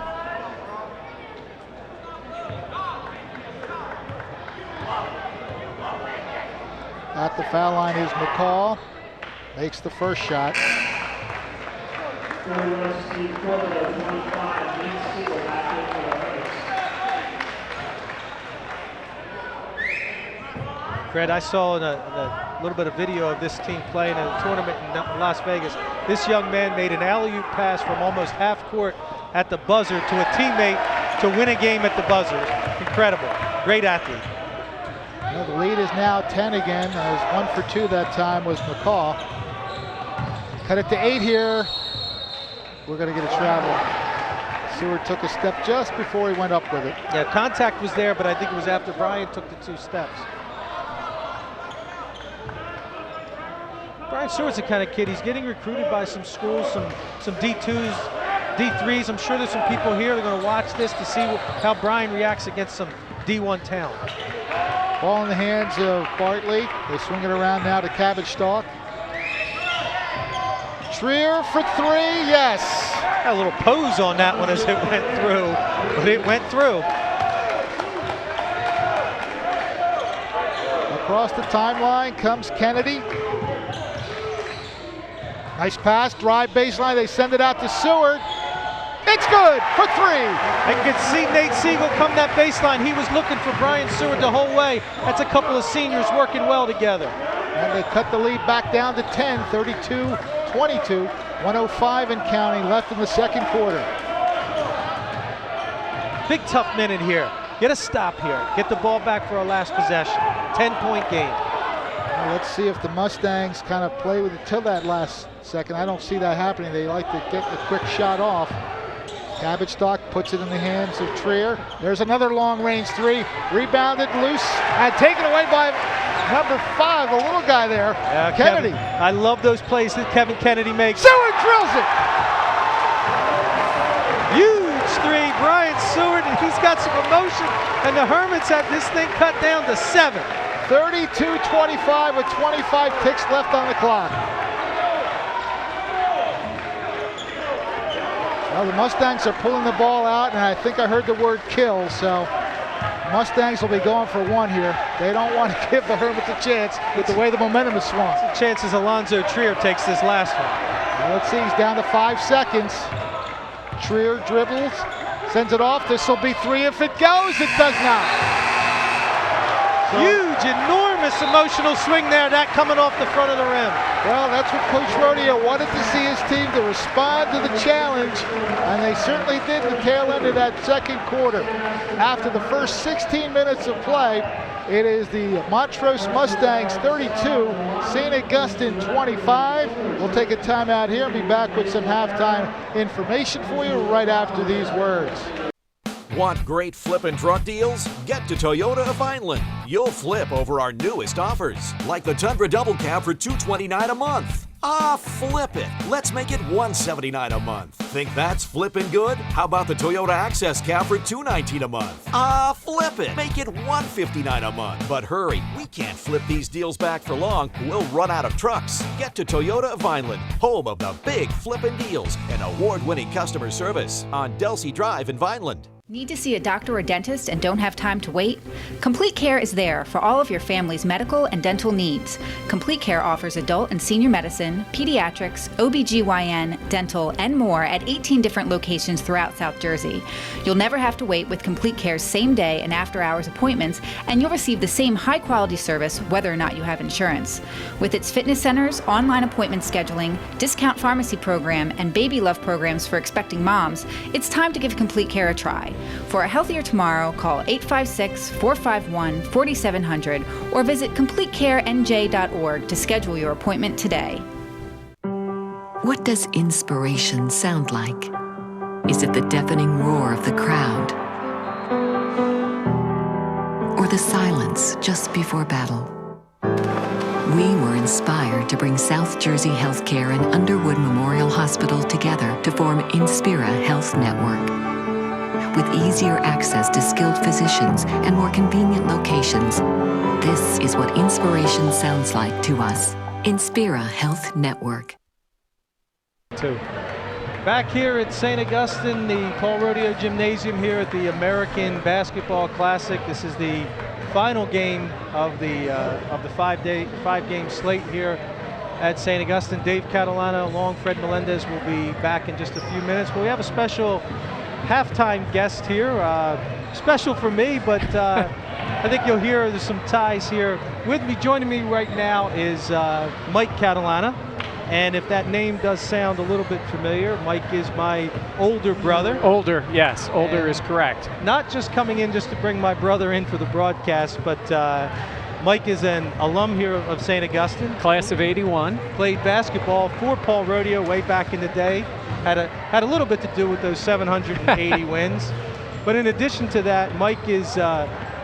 At the foul line is McCall. Makes the first shot. Fred, I saw in a little bit of video of this team playing in a tournament in Las Vegas. This young man made an alley-oop pass from almost half court at the buzzer to a teammate to win a game at the buzzer. Incredible. Great athlete. Well, the lead is now 10 again, as 1 for 2 that time was McCall. Cut it to 8 here. We're going to get a travel. Seward took a step just before he went up with it. Yeah, contact was there, but I think it was after Brian took the 2 steps. Brian Seward's the kind of kid, he's getting recruited by some schools, some D2s D3s. I'm sure there's some people here that are going to watch this to see how Brian reacts against some D1 talent. Ball in the hands of Bartley. They swing it around now to Cabbage Stalk. Trier for three, yes. Got a little pose on that one as it went through, but it went through. Across the timeline comes Kennedy. Nice pass, drive baseline. They send it out to Seward. It's good for three. I could see Nate Siegel come that baseline. He was looking for Brian Seward the whole way. That's a couple of seniors working well together. And they cut the lead back down to 10, 32-22. 105 and counting left in the second quarter. Big tough minute here. Get a stop here. Get the ball back for our last possession. 10-point game. Well, let's see if the Mustangs kind of play with it till that last second. I don't see that happening. They like to get a quick shot off. Cabbage Stalk puts it in the hands of Trier. There's another long-range three. Rebounded loose and taken away by number 5, the little guy there, Kennedy. I love those plays that Kevin Kennedy makes. Seward drills it. Huge three, Brian Seward, and he's got some emotion. And the Hermits have this thing cut down to 7. 32-25 with 25 ticks left on the clock. Well, the Mustangs are pulling the ball out, and I think I heard the word kill, so Mustangs will be going for one here. They don't want to give the Hermits a chance with the way the momentum has swung. The chances Alonzo Trier takes this last one. Well, let's see, he's down to 5 seconds. Trier dribbles, sends it off. This will be 3 if it goes. It does not. So, huge, enormous emotional swing there, that coming off the front of the rim. Well, that's what Coach Rodeo wanted to see his team to respond to the challenge, and they certainly did in the tail end of that second quarter. After the first 16 minutes of play, it is the Montrose Mustangs 32, St. Augustine 25. We'll take a timeout here and be back with some halftime information for you right after these words. Want great flippin' truck deals? Get to Toyota of Vineland. You'll flip over our newest offers, like the Tundra Double Cab for $229 a month. Flip it. Let's make it $179 a month. Think that's flippin' good? How about the Toyota Access Cab for $219 a month? Flip it. Make it $159 a month. But hurry, we can't flip these deals back for long. We'll run out of trucks. Get to Toyota of Vineland, home of the big flippin' deals and award-winning customer service on Delsey Drive in Vineland. Need to see a doctor or dentist and don't have time to wait? Complete Care is there for all of your family's medical and dental needs. Complete Care offers adult and senior medicine, pediatrics, OBGYN, dental, and more at 18 different locations throughout South Jersey. You'll never have to wait with Complete Care's same-day and after-hours appointments, and you'll receive the same high-quality service whether or not you have insurance. With its fitness centers, online appointment scheduling, discount pharmacy program, and baby love programs for expecting moms, it's time to give Complete Care a try. For a healthier tomorrow, call 856-451-4700 or visit CompleteCareNJ.org to schedule your appointment today. What does inspiration sound like? Is it the deafening roar of the crowd? Or the silence just before battle? We were inspired to bring South Jersey Healthcare and Underwood Memorial Hospital together to form Inspira Health Network. With easier access to skilled physicians and more convenient locations, this is what inspiration sounds like to us. Inspira Health Network. Back here at St. Augustine, the Paul Rodeo Gymnasium here at the American Basketball Classic. This is the final game of the 5-game slate here at St. Augustine. Dave Catalana along Fred Melendez will be back in just a few minutes, but we have a special halftime guest here, special for me, but I think you'll hear there's some ties here. With me, joining me right now is Mike Catalana, and if that name does sound a little bit familiar, Mike is my older brother. Older, yes, older is correct. Not just coming in just to bring my brother in for the broadcast, but Mike is an alum here of St. Augustine. Class of 81. Played basketball for Paul Rodeo way back in the day. Had a little bit to do with those 780 wins. But in addition to that, Mike is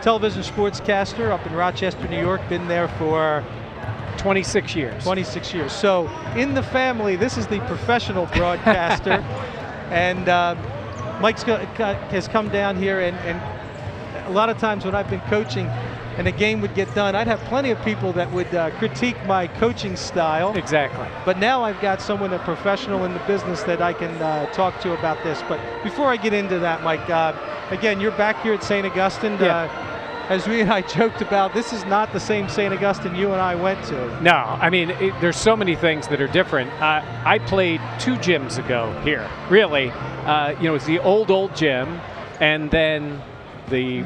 television sportscaster up in Rochester, New York. Been there for 26 years. 26 years. So in the family, this is the professional broadcaster. And Mike's has come down here, and a lot of times when I've been coaching and a game would get done, I'd have plenty of people that would critique my coaching style. Exactly. But now I've got someone, a professional in the business, that I can talk to about this. But before I get into that, Mike, again, you're back here at St. Augustine. Yeah. As we and I joked about, this is not the same St. Augustine you and I went to. No, I mean, there's so many things that are different. I played 2 gyms ago here, really. It's the old gym, and then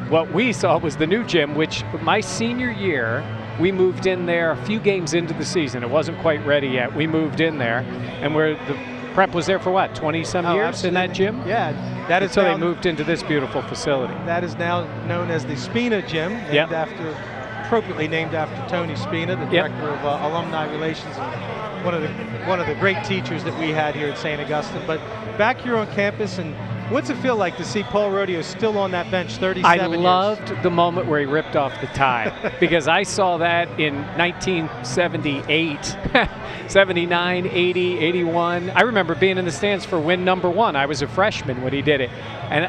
what we saw was the new gym, which my senior year, we moved in there a few games into the season. It wasn't quite ready yet. We moved in there, and the prep was there for what, 20-some years absolutely. in that gym? Yeah. That is until now, they moved into this beautiful facility. That is now known as the Spina Gym, appropriately named after Tony Spina, the director of alumni relations, and one of the great teachers that we had here at St. Augustine. But back here on campus, and what's it feel like to see Paul Rodeo still on that bench 37 years? I loved the moment where he ripped off the tie because I saw that in 1978, 79, 80, 81. I remember being in the stands for win number 1. I was a freshman when he did it. And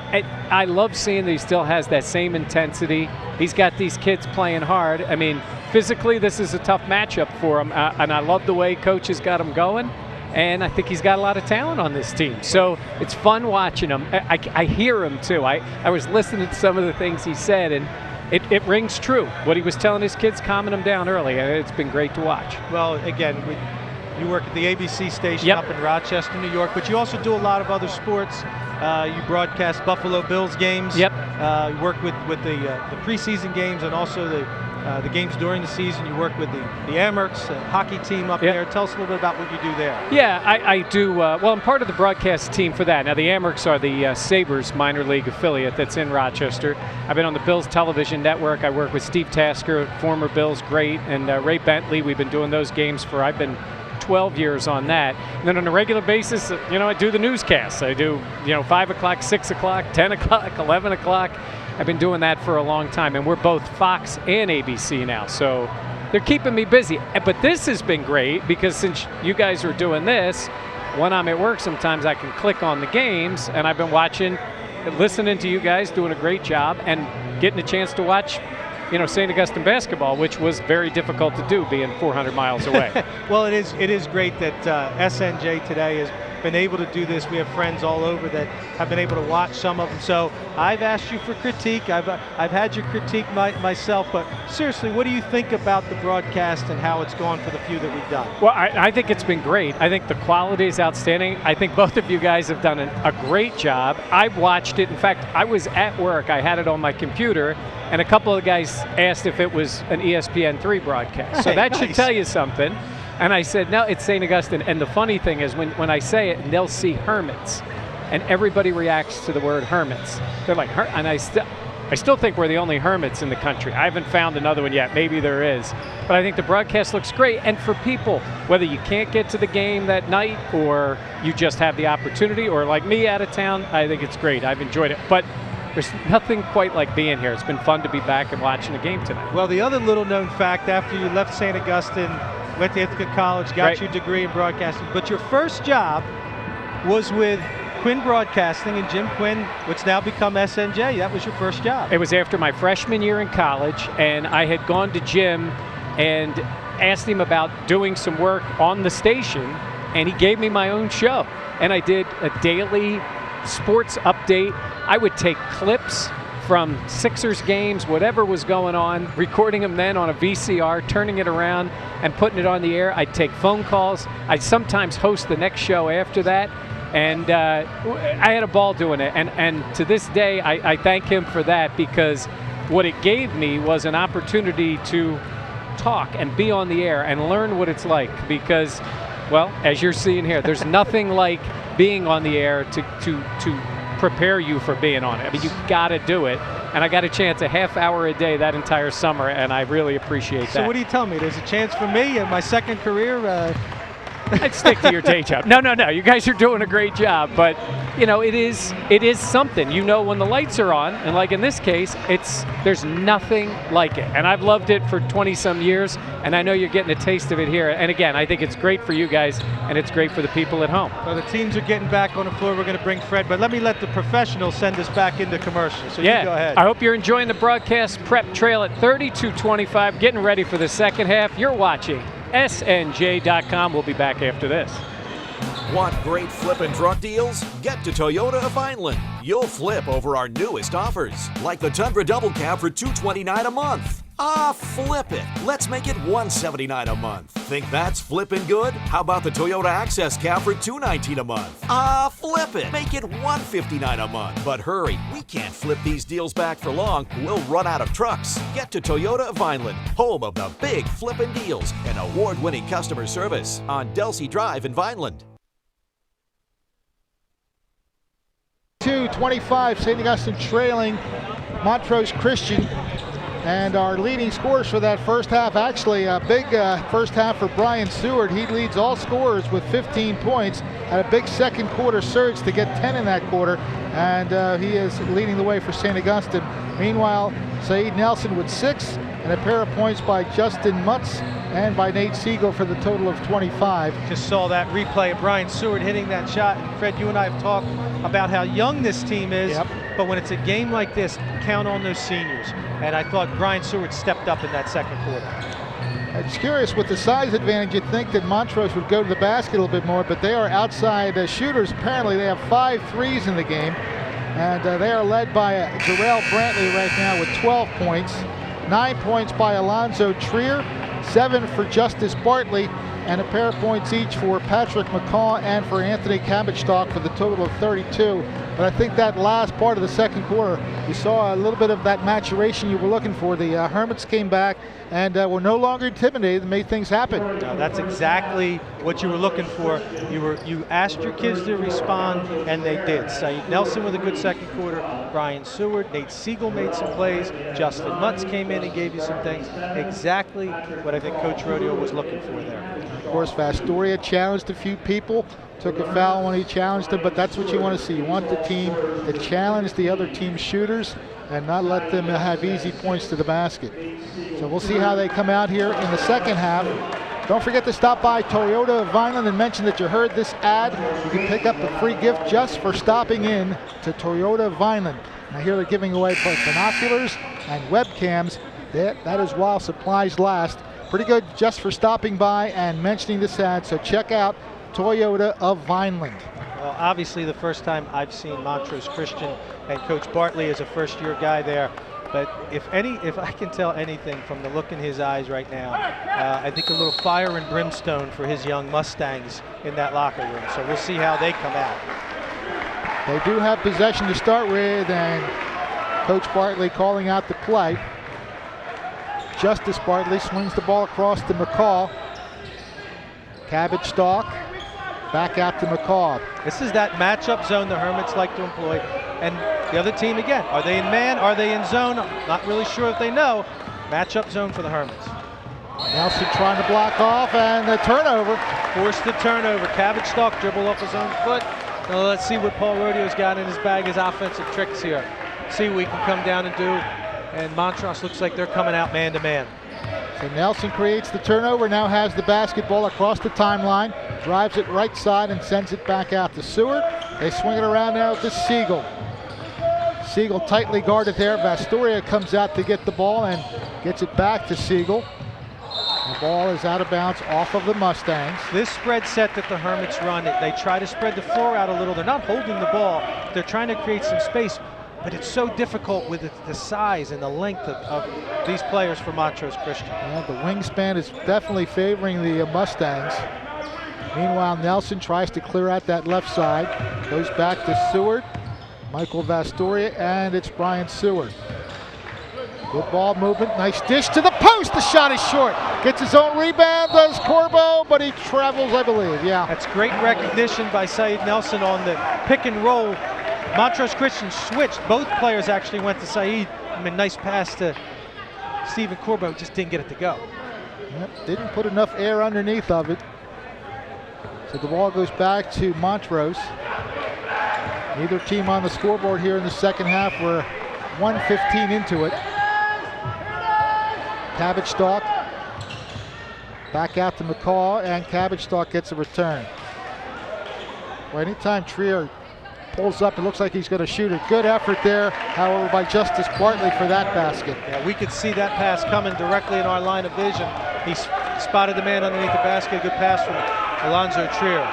I love seeing that he still has that same intensity. He's got these kids playing hard. I mean, physically, this is a tough matchup for him. And I love the way Coach has got him going. And I think he's got a lot of talent on this team. So it's fun watching him. I hear him, too. I was listening to some of the things he said, and it rings true. What he was telling his kids, calming them down early, and it's been great to watch. Well, again, you work at the ABC station up in Rochester, New York, but you also do a lot of other sports. You broadcast Buffalo Bills games. Yep. You work with the preseason games and also the games during the season. You work with the Amherst hockey team up there. Tell us a little bit about what you do there. Yeah, I do. Well, I'm part of the broadcast team for that. Now, the Amherst are the Sabres minor league affiliate that's in Rochester. I've been on the Bills television network. I work with Steve Tasker, former Bills great, and Ray Bentley. We've been doing those games I've been 12 years on that. And then on a regular basis, I do the newscasts. I do, 5 o'clock, 6 o'clock, 10 o'clock, 11 o'clock. I've been doing that for a long time, and we're both Fox and ABC now, so they're keeping me busy. But this has been great because since you guys are doing this, when I'm at work, sometimes I can click on the games, and I've been listening to you guys doing a great job and getting a chance to watch St. Augustine basketball, which was very difficult to do being 400 miles away. Well, it is great that SNJ today has been able to do this. We have friends all over that have been able to watch some of them. So I've asked you for critique. I've had your critique myself, but seriously, what do you think about the broadcast and how it's gone for the few that we've done? Well, I think it's been great. I think the quality is outstanding. I think both of you guys have done a great job. I've watched it. In fact, I was at work. I had it on my computer, and a couple of guys asked if it was an ESPN3 broadcast. So that should tell you something. And I said, no, it's St. Augustine. And the funny thing is when I say it, and they'll see Hermits, and everybody reacts to the word Hermits. They're like, and I still think we're the only Hermits in the country. I haven't found another one yet. Maybe there is. But I think the broadcast looks great. And for people, whether you can't get to the game that night or you just have the opportunity, or like me out of town, I think it's great. I've enjoyed it. But there's nothing quite like being here. It's been fun to be back and watching a game tonight. Well, the other little known fact, after you left St. Augustine, went to Ithaca College, got your degree in broadcasting, but your first job was with Quinn Broadcasting and Jim Quinn, what's now become SNJ. That was your first job. It was after my freshman year in college, and I had gone to Jim and asked him about doing some work on the station, and he gave me my own show. And I did a daily sports update. I would take clips from Sixers games, whatever was going on, recording them then on a VCR, turning it around and putting it on the air. I'd take phone calls. I'd sometimes host the next show after that. And I had a ball doing it. And to this day, I thank him for that, because what it gave me was an opportunity to talk and be on the air and learn what it's like. Because, well, as you're seeing here, there's nothing like being on the air to prepare you for being on it. I mean, you got to do it. And I got a chance a half hour a day that entire summer, and I really appreciate that. So what do you tell me? There's a chance for me in my second career? I'd stick to your day job. No. You guys are doing a great job, but it is something. When the lights are on, and like in this case, there's nothing like it. And I've loved it for 20-some years, and I know you're getting a taste of it here. And again, I think it's great for you guys, and it's great for the people at home. Well, the teams are getting back on the floor. We're going to bring Fred, but let me let the professionals send us back into commercial. So yeah, you go ahead. I hope you're enjoying the broadcast. Prep trail at 32-25, getting ready for the second half. You're watching SNJ.com. We'll be back after this. Want great flip and truck deals? Get to Toyota of Vineland. You'll flip over our newest offers, like the Tundra Double Cab for $229 a month. Flip it. Let's make it $179 a month. Think that's flipping good? How about the Toyota Access Cab for $219 a month? Flip it. Make it $159 a month. But hurry, we can't flip these deals back for long. We'll run out of trucks. Get to Toyota of Vineland, home of the big flippin' deals and award-winning customer service on Delsey Drive in Vineland. 2-25, St. Augustine trailing Montrose Christian. And our leading scorers for that first half, actually a big first half for Brian Seward. He leads all scorers with 15 points. Had a big second quarter surge to get 10 in that quarter. And he is leading the way for St. Augustine. Meanwhile, Saeed Nelson with 6 and a pair of points by Justyn Mutts and by Nate Siegel for the total of 25. Just saw that replay of Brian Seward hitting that shot. Fred, you and I have talked about how young this team is. Yep. But when it's a game like this, count on those seniors. And I thought Brian Seward stepped up in that second quarter. It's curious, with the size advantage, you'd think that Montrose would go to the basket a little bit more, but they are outside shooters. Apparently, they have 5 threes in the game. And they are led by Jarrell Brantley right now with 12 points. 9 points by Alonzo Trier, 7 for Justice Bartley, and a pair of points each for Patrick McCaw and for Anthony Cabotstock for the total of 32. But I think that last part of the second quarter, you saw a little bit of that maturation you were looking for. The Hermits came back and were no longer intimidated and made things happen. No, that's exactly what you were looking for. You asked your kids to respond, and they did. Saeed Nelson with a good second quarter, Brian Seward, Nate Siegel made some plays, Justyn Mutts came in and gave you some things. Exactly what I think Coach Rodeo was looking for there. Of course, Vastoria challenged a few people, took a foul when he challenged them, but that's what you want to see. You want the team to challenge the other team's shooters and not let them have easy points to the basket. So we'll see how they come out here in the second half. Don't forget to stop by Toyota of Vineland and mention that you heard this ad. You can pick up a free gift just for stopping in to Toyota of Vineland. Now here they're giving away both binoculars and webcams. That is while supplies last. Pretty good just for stopping by and mentioning this ad, so check out Toyota of Vineland. Well, obviously the first time I've seen Montrose Christian, and Coach Bartley is a first-year guy there. But if I can tell anything from the look in his eyes right now, I think a little fire and brimstone for his young Mustangs in that locker room. So we'll see how they come out. They do have possession to start with, and Coach Bartley calling out the play. Justice Bartley swings the ball across to McCaw. Cabotstock back out to McCaw. This is that matchup zone the Hermits like to employ. And the other team, again, are they in man? Are they in zone? Not really sure if they know. Matchup zone for the Hermits. Nelson trying to block off, and the turnover. Forced the turnover. Cabotstock dribble off his own foot. Now let's see what Paul Rodeo's got in his bag, his offensive tricks here. See what we can come down and do. And Montrose looks like they're coming out man-to-man. So Nelson creates the turnover, now has the basketball across the timeline, drives it right side and sends it back out to Seward. They swing it around now to Siegel. Siegel tightly guarded there. Vastoria comes out to get the ball and gets it back to Siegel. The ball is out of bounds off of the Mustangs. This spread set that the Hermits run, they try to spread the floor out a little. They're not holding the ball. They're trying to create some space. But it's so difficult with the size and the length of these players for Montrose Christian. Well, the wingspan is definitely favoring the Mustangs. Meanwhile, Nelson tries to clear out that left side. Goes back to Seward, Michael Vastoria, and it's Brian Seward. Good ball movement, nice dish to the post. The shot is short. Gets his own rebound, does Corbo, but he travels, I believe, yeah. That's great recognition by Saeed Nelson on the pick and roll. Montrose Christian switched. Both players actually went to Saeed. I mean, nice pass to Stephen Corbo, just didn't get it to go. Yep, didn't put enough air underneath of it. So the ball goes back to Montrose. Neither team on the scoreboard here in the second half. We're 1:15 into it. Cabbage Stalk back out to McCall, and Cabbage Stalk gets a return. Well, anytime Trier pulls up, it looks like he's going to shoot it. Good effort there, however, by Justice Bartley for that basket. Yeah, we could see that pass coming directly in our line of vision. He spotted the man underneath the basket. Good pass from Alonzo Trier.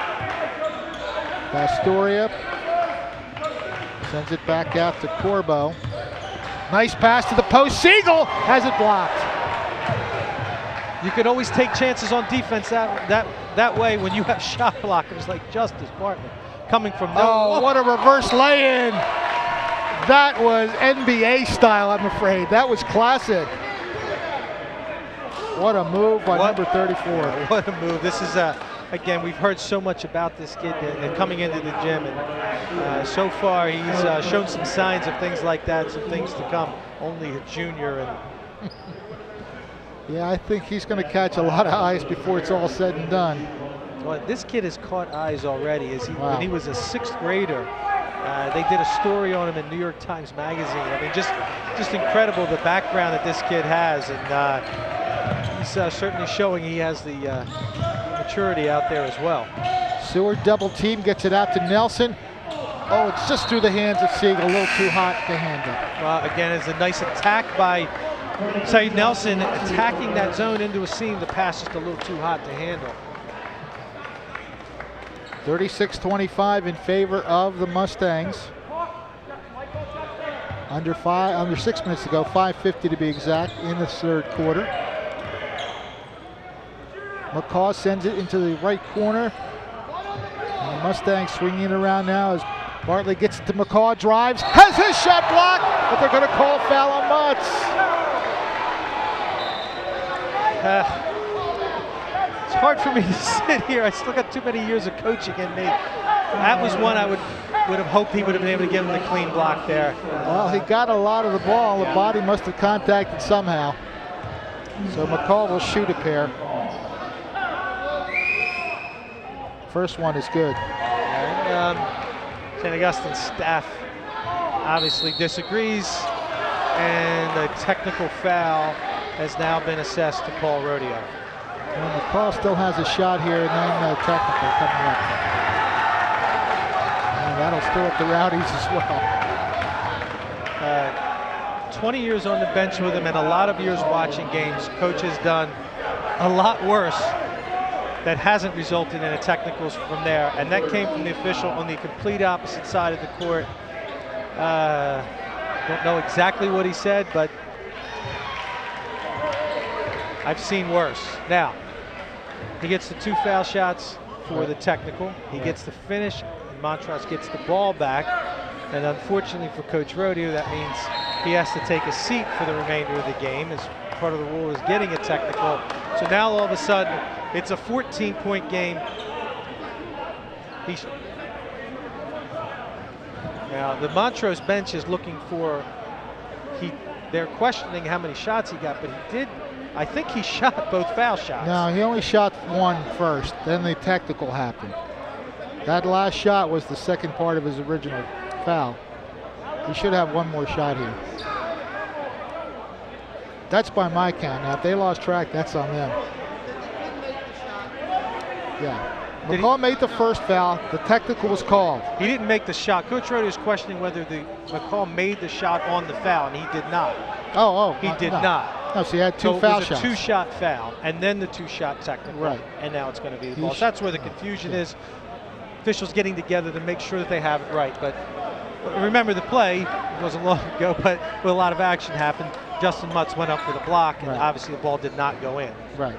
Pastoria sends it back out to Corbo. Nice pass to the post. Siegel has it blocked. You can always take chances on defense that way when you have shot blockers like Justice Bartley coming from nowhere. Oh, what a reverse lay-in. That was NBA style, I'm afraid. That was classic. What a move by number 34. What a move. This is, again, we've heard so much about this kid coming into the gym, and so far he's shown some signs of things like that, some things to come. Only a junior. And yeah, I think he's going to catch a lot of eyes before it's all said and done. Well, this kid has caught eyes already. Wow. When he was a 6th grader, they did a story on him in New York Times Magazine. I mean, just incredible the background that this kid has, and he's certainly showing he has the maturity out there as well. Seward double team, gets it out to Nelson. Oh, it's just through the hands of Siegel, a little too hot to handle. Well, again, it's a nice attack by Saeed Nelson, attacking that zone into a seam. The pass just a little too hot to handle. 36-25 in favor of the Mustangs. Under 6 minutes to go, 5:50 to be exact, in the third quarter. McCaw sends it into the right corner. And the Mustangs swinging it around now as Bartley gets it to McCaw, drives, has his shot blocked, but they're going to call foul on Mutts. It's hard for me to sit here. I still got too many years of coaching in me. That was one I would have hoped he would have been able to give him the clean block there. Well, he got a lot of the ball. The body must have contacted somehow. So McCall will shoot a pair. First one is good. And St. Augustine's staff obviously disagrees, and a technical foul has now been assessed to Paul Rodeo. And McCall still has a shot here, and then technical coming up. And that'll stir up the Rowdies as well. 20 years on the bench with him and a lot of years watching games. Coach has done a lot worse that hasn't resulted in a technicals from there, and that came from the official on the complete opposite side of the court. Don't know exactly what he said, but I've seen worse. Now, he gets the 2 foul shots for the technical. He gets the finish, and Montrose gets the ball back. And unfortunately for Coach Rodeo, that means he has to take a seat for the remainder of the game, as part of the rule is getting a technical. So now all of a sudden, it's a 14-point game. Now the Montrose bench is looking for, they're questioning how many shots he got, but I think he shot both foul shots. No, he only shot one first, then the technical happened. That last shot was the second part of his original foul. He should have one more shot here. That's by my count. Now, if they lost track, that's on them. Yeah. McCall made the first foul. The technical was called. He didn't make the shot. Coach Rodeo is questioning whether McCall made the shot on the foul, and he did not. He did not. No, so he had two foul shots. It was a 2-shot foul, and then the 2-shot technical. Right. And now it's going to be the ball. So that's where the confusion is. Officials getting together to make sure that they have it right. But remember the play, it wasn't long ago, but with a lot of action happened. Justyn Mutts went up for the block, and obviously the ball did not go in. Right.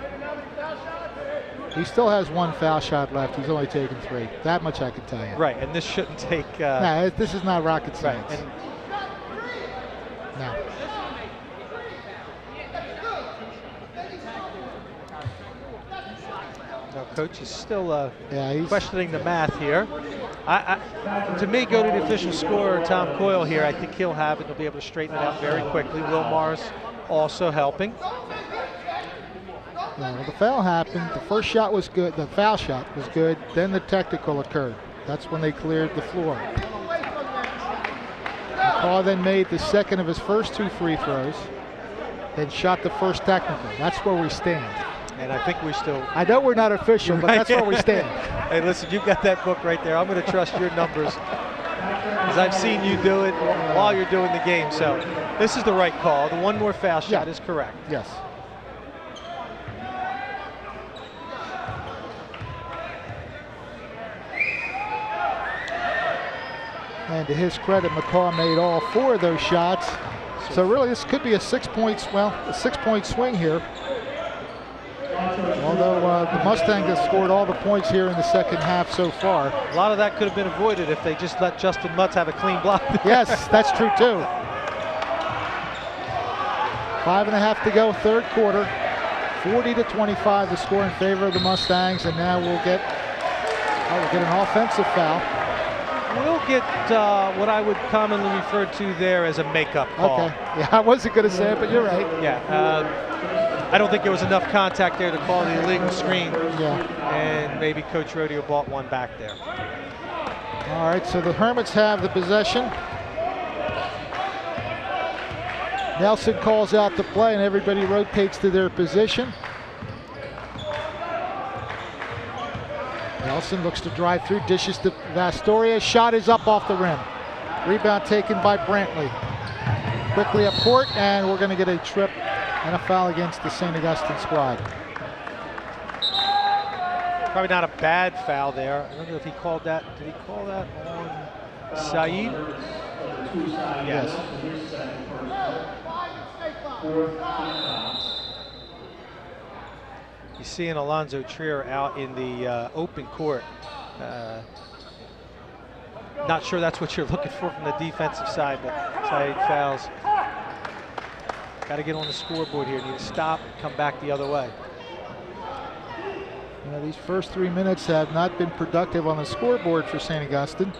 He still has one foul shot left. He's only taken 3. That much I can tell you. Right, and this shouldn't take... no, this is not rocket science. Right, no. No, Coach is still questioning the math here. To me, go to the official scorer, Tom Coyle here. I think he'll have it. He'll be able to straighten it out very quickly. Will Morris also helping. Well, the foul happened. The first shot was good. The foul shot was good. Then the technical occurred. That's when they cleared the floor. McCaw then made the second of his first 2 free throws. Then shot the first technical. That's where we stand. And I think we still... I know we're not official, but that's where we stand. Hey, listen, you've got that book right there. I'm going to trust your numbers, because I've seen you do it while you're doing the game. So this is the right call. The one more foul shot is correct. Yes. And to his credit, McCaw made all 4 of those shots. So really, this could be a 6-point swing here. Although the Mustangs have scored all the points here in the second half so far. A lot of that could have been avoided if they just let Justyn Mutts have a clean block. Yes, that's true too. 5.5 to go, third quarter. 40-25 the score in favor of the Mustangs, and now we'll get an offensive foul. We'll get what I would commonly refer to there as a makeup call. Okay. Yeah, I wasn't going to say it, but you're right. Yeah. I don't think there was enough contact there to call the illegal screen. Yeah. And maybe Coach Rodeo bought one back there. All right, so the Hermits have the possession. Nelson calls out the play, and everybody rotates to their position. Nelson looks to drive through, dishes to Vastoria. Shot is up off the rim. Rebound taken by Brantley. Quickly up court, and we're going to get a trip and a foul against the St. Augustine squad. Probably not a bad foul there. I don't know if he called that. Did he call that on Saeed? Yes. You see an Alonzo Trier out in the open court. Not sure that's what you're looking for from the defensive side, but Saeed fouls. Got to get on the scoreboard here. Need to stop and come back the other way. You know, these first 3 minutes have not been productive on the scoreboard for St. Augustine.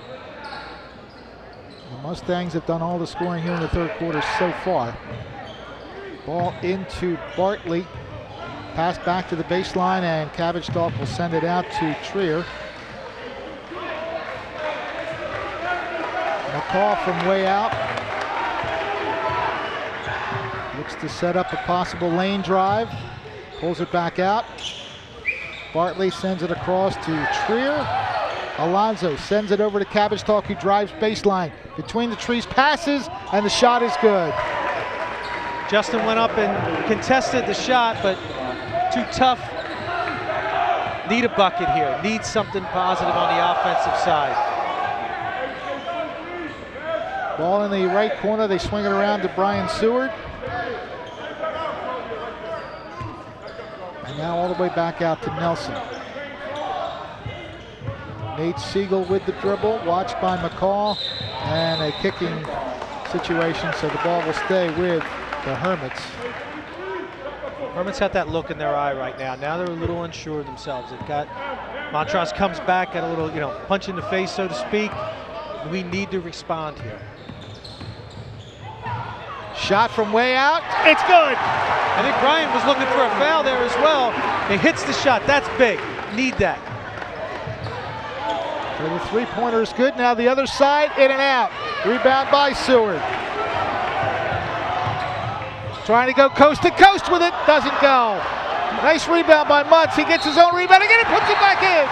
The Mustangs have done all the scoring here in the third quarter so far. Ball into Bartley. Pass back to the baseline, and Cabbage Stalk will send it out to Trier. McCaw from way out. Looks to set up a possible lane drive. Pulls it back out. Bartley sends it across to Trier. Alonzo sends it over to Cabbage Talk, who drives baseline. Between the trees, passes, and the shot is good. Justyn went up and contested the shot, but too tough. Need a bucket here. Need something positive on the offensive side. Ball in the right corner. They swing it around to Brian Seward. And now all the way back out to Nelson. Nate Siegel with the dribble, watched by McCaw, and a kicking situation, so the ball will stay with the Hermits. Hermits have that look in their eye right now. Now they're a little unsure of themselves. They've got Montrose comes back, got a little, punch in the face, so to speak. We need to respond here. Shot from way out. It's good. I think Brian was looking for a foul there as well. He hits the shot. That's big. Need that. So the three-pointer is good. Now the other side, in and out. Rebound by Seward. Trying to go coast to coast with it. Doesn't go. Nice rebound by Mutts. He gets his own rebound again and puts it back in.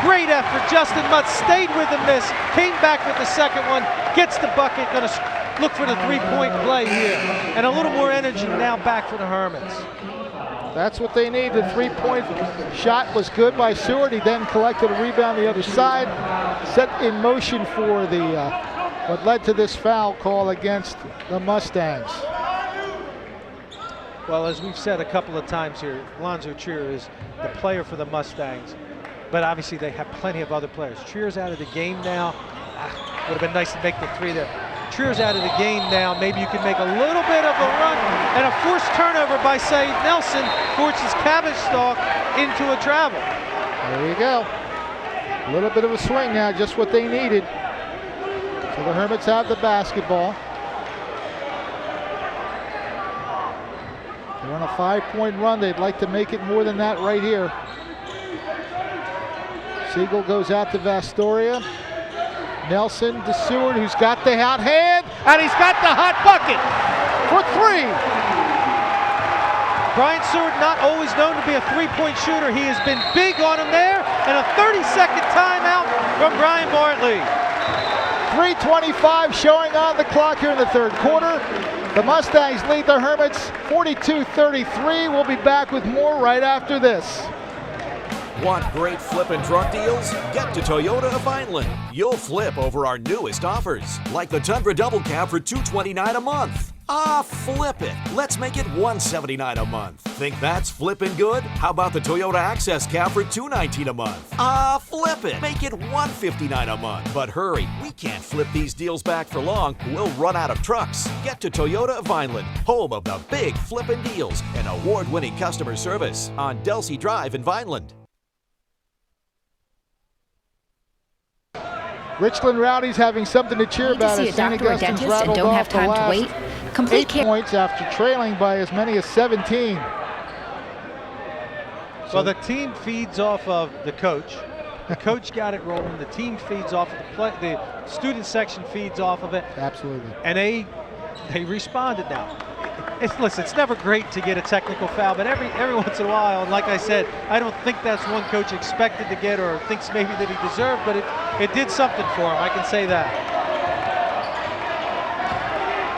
Great effort. Justyn Mutts stayed with the miss. Came back with the second one. Gets the bucket. Going to look for the three-point play here. And a little more energy now back for the Hermits. That's what they need. The three-point shot was good by Seward. He then collected a rebound the other side. Set in motion for the what led to this foul call against the Mustangs. Well, as we've said a couple of times here, Alonzo Trier is the player for the Mustangs. But obviously they have plenty of other players. Trier's out of the game now. Would have been nice to make the three there. Trier's out of the game now. Maybe you can make a little bit of a run. And a forced turnover by Saeed Nelson forces Cabbage Stalk into a travel. There you go. A little bit of a swing now, just what they needed. So the Hermits have the basketball. They're on a 5-point run. They'd like to make it more than that right here. Siegel goes out to Vastoria. Nelson to Seward, who's got the hot hand, and he's got the hot bucket for 3. Brian Seward, not always known to be a three-point shooter. He has been big on him there, and a 30-second timeout from Brian Bartley. 3:25 showing on the clock here in the third quarter. The Mustangs lead the Hermits 42-33. We'll be back with more right after this. Want great flip and truck deals? Get to Toyota of Vineland. You'll flip over our newest offers, like the Tundra Double Cab for $229 a month. Flip it. Let's make it $179 a month. Think that's flipping good? How about the Toyota Access Cab for $219 a month? Flip it. Make it $159 a month. But hurry, we can't flip these deals back for long. We'll run out of trucks. Get to Toyota of Vineland, home of the big flippin' deals and award-winning customer service on Delsey Drive in Vineland. Richland Rowdies having something to cheer about See as a St. doctor or Augustine's dentist and rattled don't have off the time to last wait? Complete 8 care. points after trailing by as many as 17. Well, the team feeds off of the coach. The coach got it rolling. The team feeds off of the student section feeds off of it. Absolutely. And they responded now. Listen, it's never great to get a technical foul, but every once in a while, and like I said, I don't think that's one coach expected to get or thinks maybe that he deserved, but it did something for him. I can say that.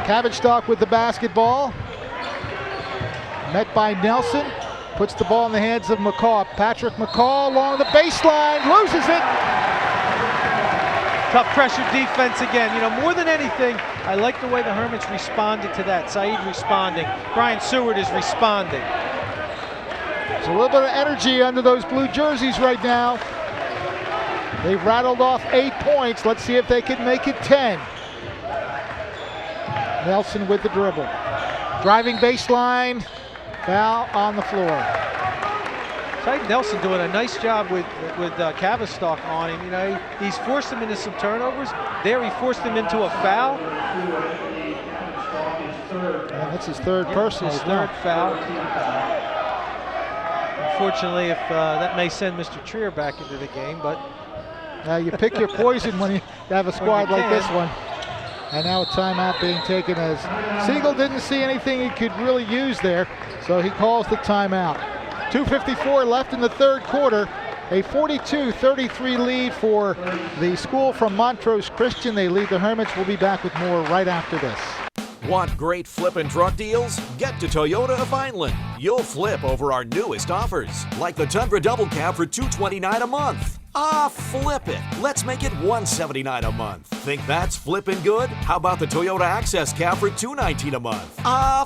Cabbage Stalk with the basketball. Met by Nelson. Puts the ball in the hands of McCaw. Patrick McCaw along the baseline. Loses it. Tough pressure defense again. You know, more than anything, I like the way the Hermits responded to that. Saeed responding. Brian Seward is responding. There's a little bit of energy under those blue jerseys right now. They've rattled off 8 points. Let's see if they can make it 10. Nelson with the dribble. Driving baseline. Foul on the floor. Saeed Nelson doing a nice job with Cavistock on him. You know, he's forced him into some turnovers. There he forced him into a foul. And that's his third personal. His third foul. Unfortunately, if that may send Mr. Trier back into the game, but you pick your poison when you have a squad like this one. And now a timeout being taken as Siegel didn't see anything he could really use there, so he calls the timeout. 2:54 left in the third quarter. A 42-33 lead for the school from Montrose Christian. They lead the Hermits. We'll be back with more right after this. Want great flip and truck deals? Get to Toyota of Vineland. You'll flip over our newest offers, like the Tundra Double Cab for $229 a month. Flip it. Let's make it $179 a month. Think that's flipping good? How about the Toyota Access Cab for $219 a month?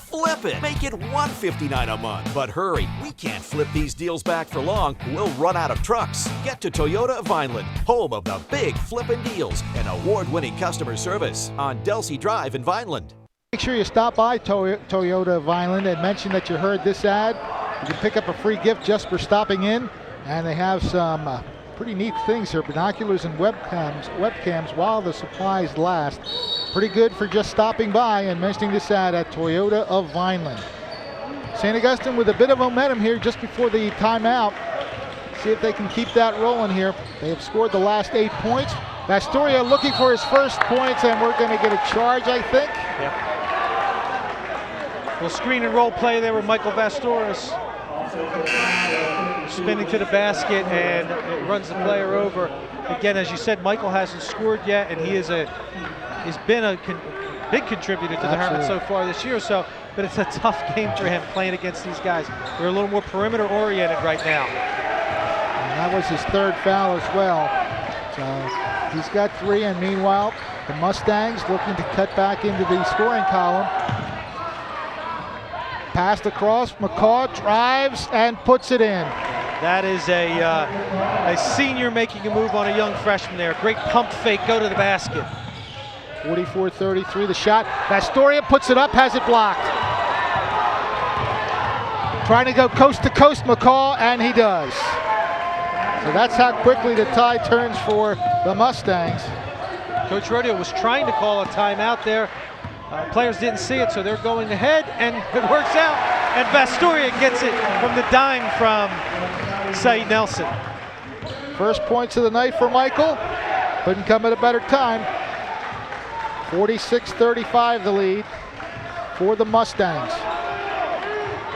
Flip it. Make it $159 a month. But hurry, we can't flip these deals back for long. We'll run out of trucks. Get to Toyota of Vineland, home of the big flippin' deals and award-winning customer service on Delsey Drive in Vineland. Make sure you stop by Toyota of Vineland and mention that you heard this ad. You can pick up a free gift just for stopping in. And they have some pretty neat things here, binoculars and webcams while the supplies last. Pretty good for just stopping by and mentioning this ad at Toyota of Vineland. St. Augustine with a bit of momentum here just before the timeout. See if they can keep that rolling here. They have scored the last 8 points. Vastoria looking for his first points, and we're going to get a charge, I think. Yep. Well, screen and roll play there with Michael Vastoris. Spinning to the basket, and it runs the player over. Again, as you said, Michael hasn't scored yet, and he's been a big contributor to the Hermits so far this year. So, but it's a tough game for him playing against these guys. They're a little more perimeter oriented right now. And that was his third foul as well. So he's got 3, and meanwhile, the Mustangs looking to cut back into the scoring column. Passed across, McCaw drives and puts it in. That is a senior making a move on a young freshman there. Great pump fake, go to the basket. 44-33 the shot. Vastoria puts it up, has it blocked. Trying to go coast to coast, McCaw, and he does. So that's how quickly the tide turns for the Mustangs. Coach Rodeo was trying to call a timeout there. Players didn't see it, so they're going ahead, and it works out. And Vastoria gets it from the dime from Saeed Nelson. First points of the night for Michael. Couldn't come at a better time. 46-35 the lead for the Mustangs.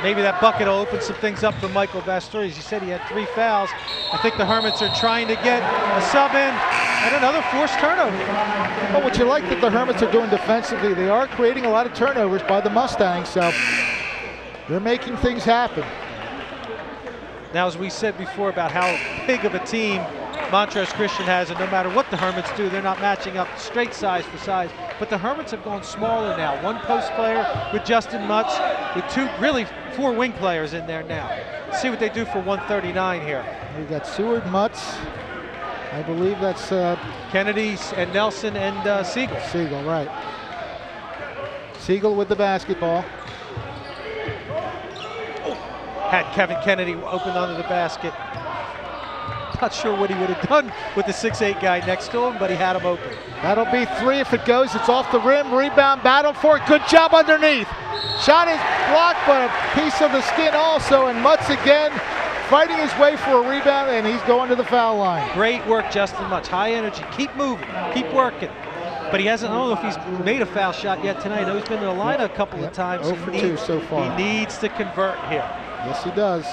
Maybe that bucket will open some things up for Michael Vastoria. As you said, he had 3 fouls. I think the Hermits are trying to get a sub in and another forced turnover. Well, what you like that the Hermits are doing defensively, they are creating a lot of turnovers by the Mustangs, so they're making things happen. Now, as we said before about how big of a team Montrose Christian has, and no matter what the Hermits do, they're not matching up straight size for size. But the Hermits have gone smaller now. 1 post player with Justyn Mutts, with really 4 wing players in there now. Let's see what they do for 139 here. We've got Seward, Mutts. I believe that's Kennedy and Nelson and Siegel. Siegel, right. Siegel with the basketball. Had Kevin Kennedy opened under the basket. Not sure what he would have done with the 6'8" guy next to him, but he had him open. That'll be 3 if it goes. It's off the rim. Rebound battle for it. Good job underneath. Shot is blocked, but a piece of the skin also. And Mutts again fighting his way for a rebound, and he's going to the foul line. Great work, Justyn Mutts. High energy. Keep moving. Keep working. But he hasn't, I don't know if he's made a foul shot yet tonight. I know he's been in the line a couple of times. 0 for 2 so far. He needs to convert here. Yes, he does.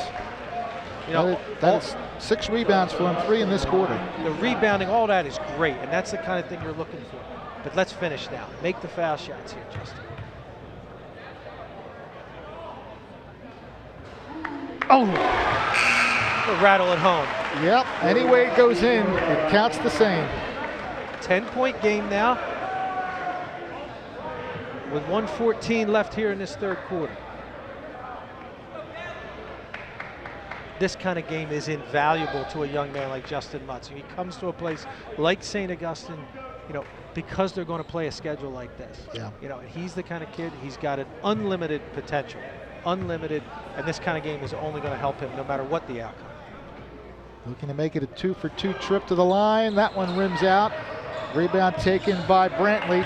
You know, that is 6 rebounds for him, 3 in this quarter. The rebounding, all that is great, and that's the kind of thing you're looking for. But let's finish now. Make the foul shots here, Justyn. Oh! The rattle at home. Yep, any way it goes in, it counts the same. 10-point game now, with 1:14 left here in this third quarter. This kind of game is invaluable to a young man like Justyn Mutts. He comes to a place like St. Augustine, you know, because they're going to play a schedule like this. Yeah. You know, he's the kind of kid, he's got an unlimited potential, unlimited, and this kind of game is only going to help him no matter what the outcome. Looking to make it a 2-for-2 trip to the line. That one rims out. Rebound taken by Brantley.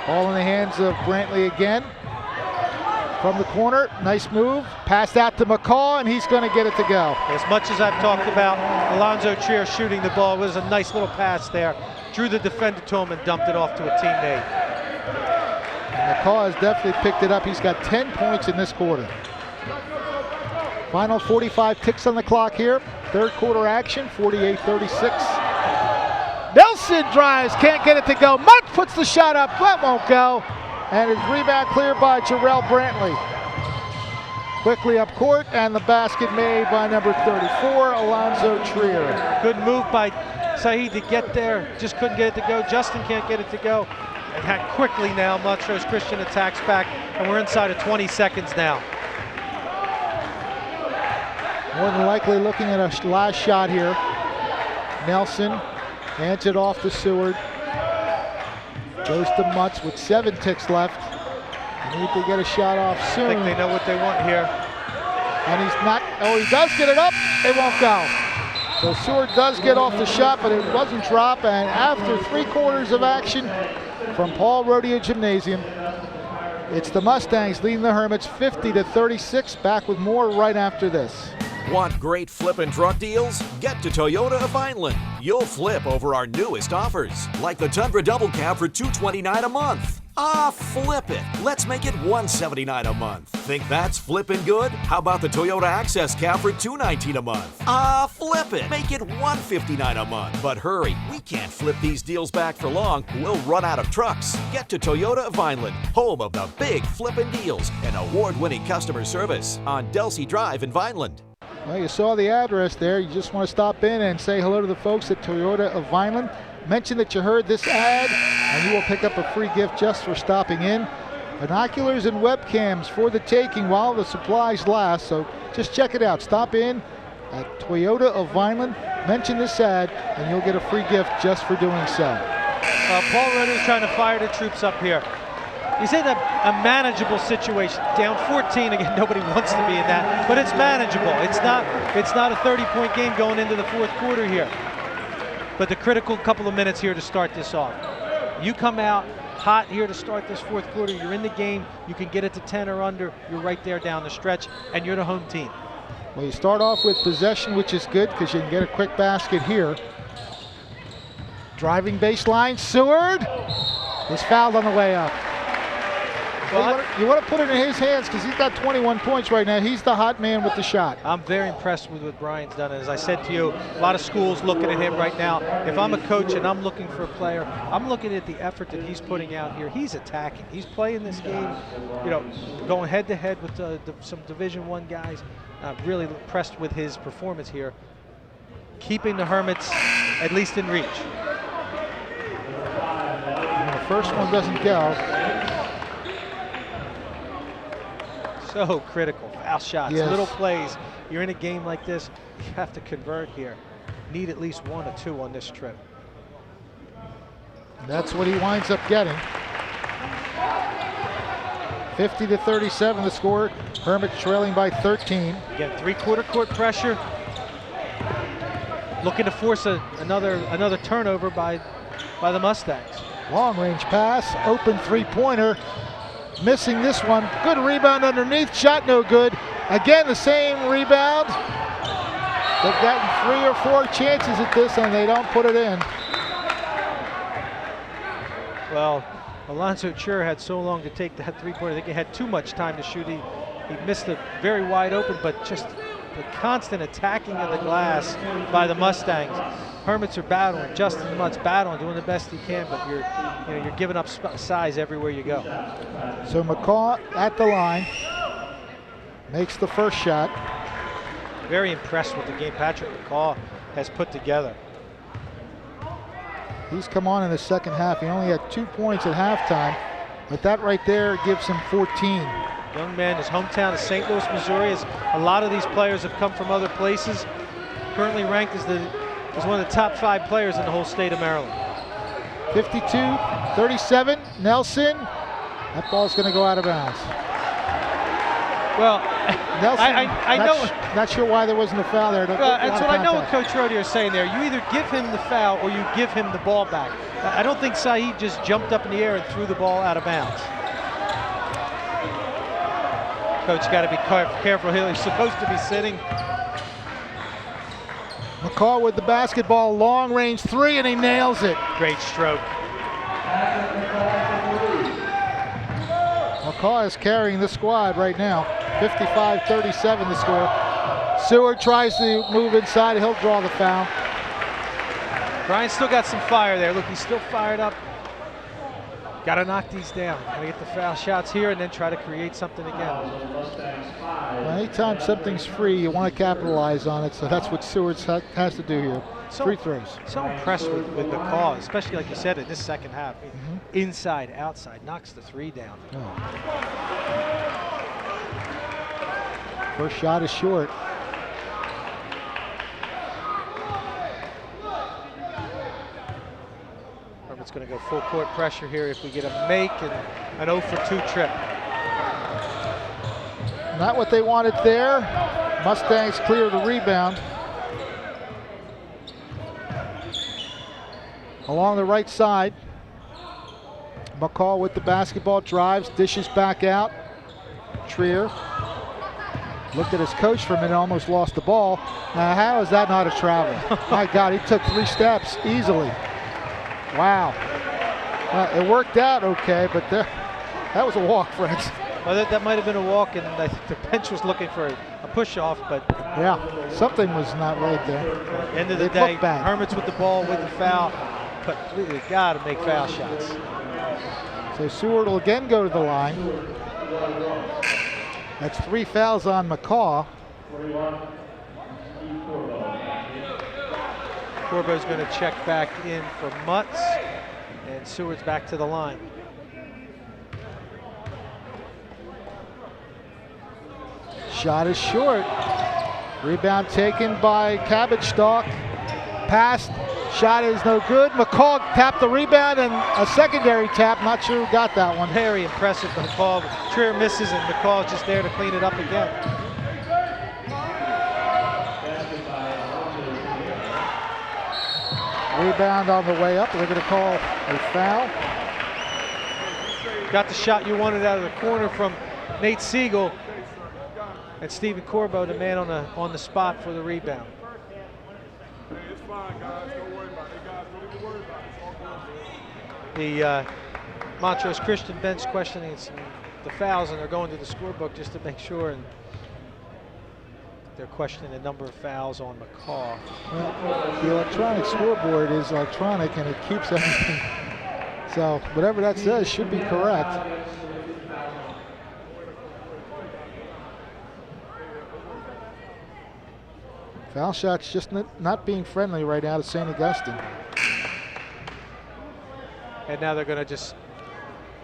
Ball in the hands of Brantley again. From the corner, nice move. Passed out to McCaw, and he's going to get it to go. As much as I've talked about Alonzo Trier shooting the ball, it was a nice little pass there. Drew the defender to him and dumped it off to a teammate. And McCaw has definitely picked it up. He's got 10 points in this quarter. Final 45 ticks on the clock here. Third quarter action, 48-36. Nelson drives, can't get it to go. Mutts puts the shot up, that won't go. And his rebound cleared by Jarrell Brantley. Quickly up court, and the basket made by number 34, Alonzo Trier. Good move by Saeed to get there, just couldn't get it to go. Justyn can't get it to go. And how quickly now Montrose Christian attacks back, and we're inside of 20 seconds now. More than likely looking at a last shot here. Nelson hands it off to Seward. Goes to Mutts with 7 ticks left. Need to get a shot off soon. I think they know what they want here. And he's not, oh, he does get it up. It won't go. So Seward does get off the shot, but it doesn't drop. And after 3 quarters of action from Paul Rodeo Gymnasium, it's the Mustangs leading the Hermits 50-36. Back with more right after this. Want great flippin' truck deals? Get to Toyota of Vineland. You'll flip over our newest offers, like the Tundra Double Cab for $229 a month. Flip it. Let's make it $179 a month. Think that's flippin' good? How about the Toyota Access Cab for $219 a month? Flip it. Make it $159 a month. But hurry, we can't flip these deals back for long. We'll run out of trucks. Get to Toyota of Vineland, home of the big flippin' deals and award-winning customer service on Delsey Drive in Vineland. Well, you saw the address there. You just want to stop in and say hello to the folks at Toyota of Vineland. Mention that you heard this ad, and you will pick up a free gift just for stopping in. Binoculars and webcams for the taking while the supplies last. So just check it out. Stop in at Toyota of Vineland. Mention this ad, and you'll get a free gift just for doing so. Paul Rodeo is trying to fire the troops up here. He's in a manageable situation. Down 14 again. Nobody wants to be in that, but it's manageable. It's not a 30-point game going into the fourth quarter here. But the critical couple of minutes here to start this off. You come out, hot here to start this fourth quarter. You're in the game. You can get it to 10 or under. You're right there down the stretch, and you're the home team. Well, you start off with possession, which is good because you can get a quick basket here. Driving baseline, Seward is fouled on the way up. Well, you want to put it in his hands because he's got 21 points right now. He's the hot man with the shot. I'm very impressed with what Brian's done. And as I said to you, a lot of schools looking at him right now. If I'm a coach and I'm looking for a player, I'm looking at the effort that he's putting out here. He's attacking. He's playing this game, going head-to-head with some Division I guys. Really impressed with his performance here, keeping the Hermits at least in reach. And the first one doesn't go. So critical. Foul shots, yes. Little plays. You're in a game like this, you have to convert here. Need at least 1 or 2 on this trip. That's what he winds up getting. 50-37 the score. Hermits trailing by 13. Again, three-quarter court pressure. Looking to force another turnover by the Mustangs. Long range pass, open three-pointer. Missing this one. Good rebound underneath, shot no good. Again, the same rebound. They've gotten 3 or 4 chances at this and they don't put it in. Well, Alonzo Chur had so long to take that three-pointer. I think he had too much time to shoot. He missed it very wide open, but just the constant attacking of the glass by the Mustangs. Hermits are battling. Justyn Mutts battling, doing the best he can, but you're giving up size everywhere you go. So McCaw at the line makes the first shot. Very impressed with the game Patrick McCaw has put together. He's come on in the second half. He only had 2 points at halftime, but that right there gives him 14. Young man, his hometown is St. Louis, Missouri. A lot of these players have come from other places. Currently ranked as one of the top 5 players in the whole state of Maryland. 52-37, Nelson. That ball's going to go out of bounds. Well, Nelson, I know. Not sure why there wasn't a foul there. That's what I know what Coach Rodeo is saying there. You either give him the foul or you give him the ball back. I don't think Saeed just jumped up in the air and threw the ball out of bounds. Coach got to be careful here. He's supposed to be sitting. McCaw with the basketball, long range 3, and he nails it. Great stroke. McCaw is carrying the squad right now. 55-37 the score. Seward tries to move inside. He'll draw the foul. Brian's still got some fire there. Look, he's still fired up. Got to knock these down. Got to get the foul shots here and then try to create something again. Well, anytime something's free, you want to capitalize on it, so that's what Seward has to do here. Free throws. So impressed with McCaw, especially like you said in this second half. Inside, outside, knocks the 3 down. First shot is short. It's going to go full court pressure here if we get a make and an 0 for 2 trip. Not what they wanted there. Mustangs clear the rebound. Along the right side, McCaw with the basketball, drives, dishes back out. Trier looked at his coach for a minute, almost lost the ball. Now, how is that not a travel? My God, he took 3 steps easily. Wow. It worked out okay, but that was a walk, friends. Well, that might have been a walk, and I think the bench was looking for a push-off, but... Yeah, something was not right there. End of the day, Hermits with the ball, with the foul, but we got to make foul shots. So Seward will again go to the line. That's 3 fouls on McCaw. Corbo's going to check back in for Mutts, and Seward's back to the line. Shot is short. Rebound taken by Cabbage Stalk. Passed. Shot is no good. McCaw tapped the rebound and a secondary tap. Not sure who got that one. Very impressive for McCaw. Trier misses and McCaw's just there to clean it up again. Rebound on the way up. They're going to call a foul. got the shot you wanted out of the corner from Nate Siegel. And Stephen Corbo, the man on the spot for the rebound. Hey, it's fine, guys. Don't worry about it. Hey, guys, don't even worry about it. It's all good. The Montrose Christian bench questioning the fouls, and they're going to the scorebook just to make sure. And they're questioning the number of fouls on McCaw. Well, the electronic scoreboard is electronic, and it keeps everything. So whatever that says should be correct. Foul shots just not being friendly right now to St. Augustine. And now they're going to just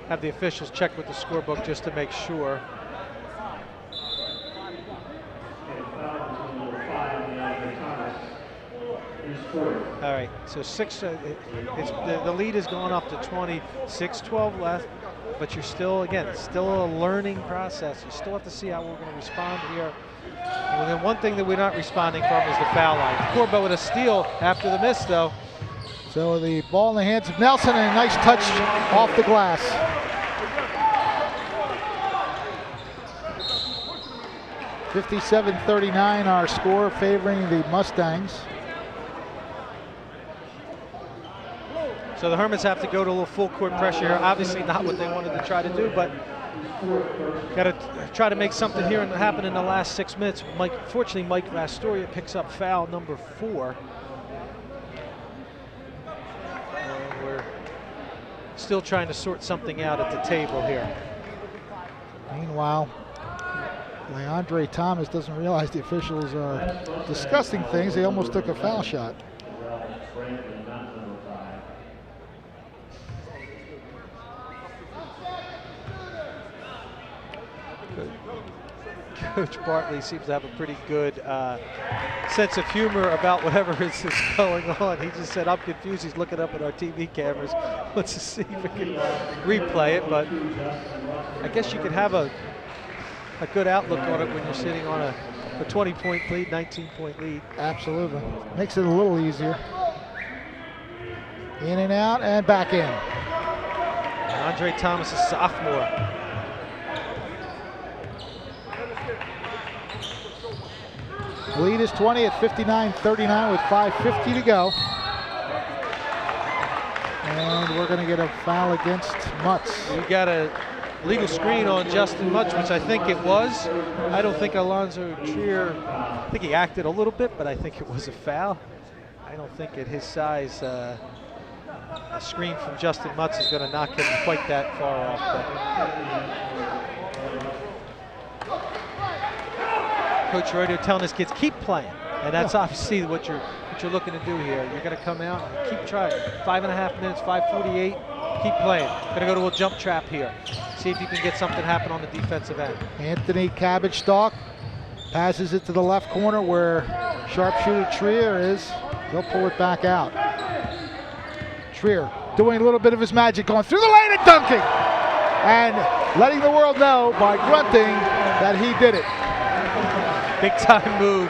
have the officials check with the scorebook just to make sure. All right, so the lead has gone up to 26, 12 left, but you're still, again, it's still a learning process. You still have to see how we're going to respond here. And then one thing that we're not responding from is the foul line. Corbo with a steal after the miss, though. So the ball in the hands of Nelson, and a nice touch off the glass. (57-39) our score, favoring the Mustangs. So the Hermits have to go to a little full court pressure here. Obviously not what they wanted to try to do, but got to try to make something here and happen in the last 6 minutes. Fortunately, Mike Vastoria picks up foul number 4. And we're still trying to sort something out at the table here. Meanwhile, Leandre Thomas doesn't realize the officials are discussing things. They almost took a foul shot. Coach Bartley seems to have a pretty good sense of humor about whatever is going on. He just said, I'm confused. He's looking up at our TV cameras. Let's just see if we can replay it. But I guess you could have a good outlook on it when you're sitting on a 20-point lead, 19-point lead. Absolutely. Makes it a little easier. In and out and back in. Andre Thomas, a sophomore. Lead is 20 at 59-39 with 5:50 to go. And we're going to get a foul against Mutts. We got a legal screen on Justyn Mutts, which I think it was. I don't think Alonzo Trier, I think he acted a little bit, but I think it was a foul. I don't think at his size, a screen from Justyn Mutts is going to knock him quite that far off. Coach Reuter telling his kids, keep playing. And that's obviously what you're looking to do here. You're going to come out and keep trying. 5.5 minutes, 5:48. Keep playing. Going to go to a jump trap here. See if you can get something happen on the defensive end. Anthony Cabbage-Stalk passes it to the left corner where sharpshooter Trier is. He'll pull it back out. Trier doing a little bit of his magic, going through the lane and dunking. And letting the world know by grunting that he did it. Big time move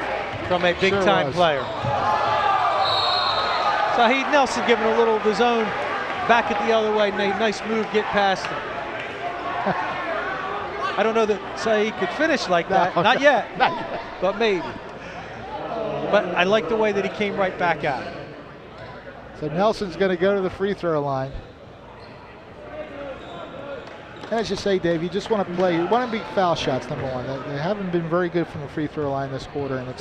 from a big time player. Saheed Nelson giving a little of his own back it the other way. Nice move, get past him. I don't know that Saheed could finish like that. No, Not yet. Not yet. But maybe. But I like the way that he came right back at it. So Nelson's going to go to the free throw line. As you say, Dave, you just want to play. You want to beat foul shots, number one. They haven't been very good from the free throw line this quarter, and it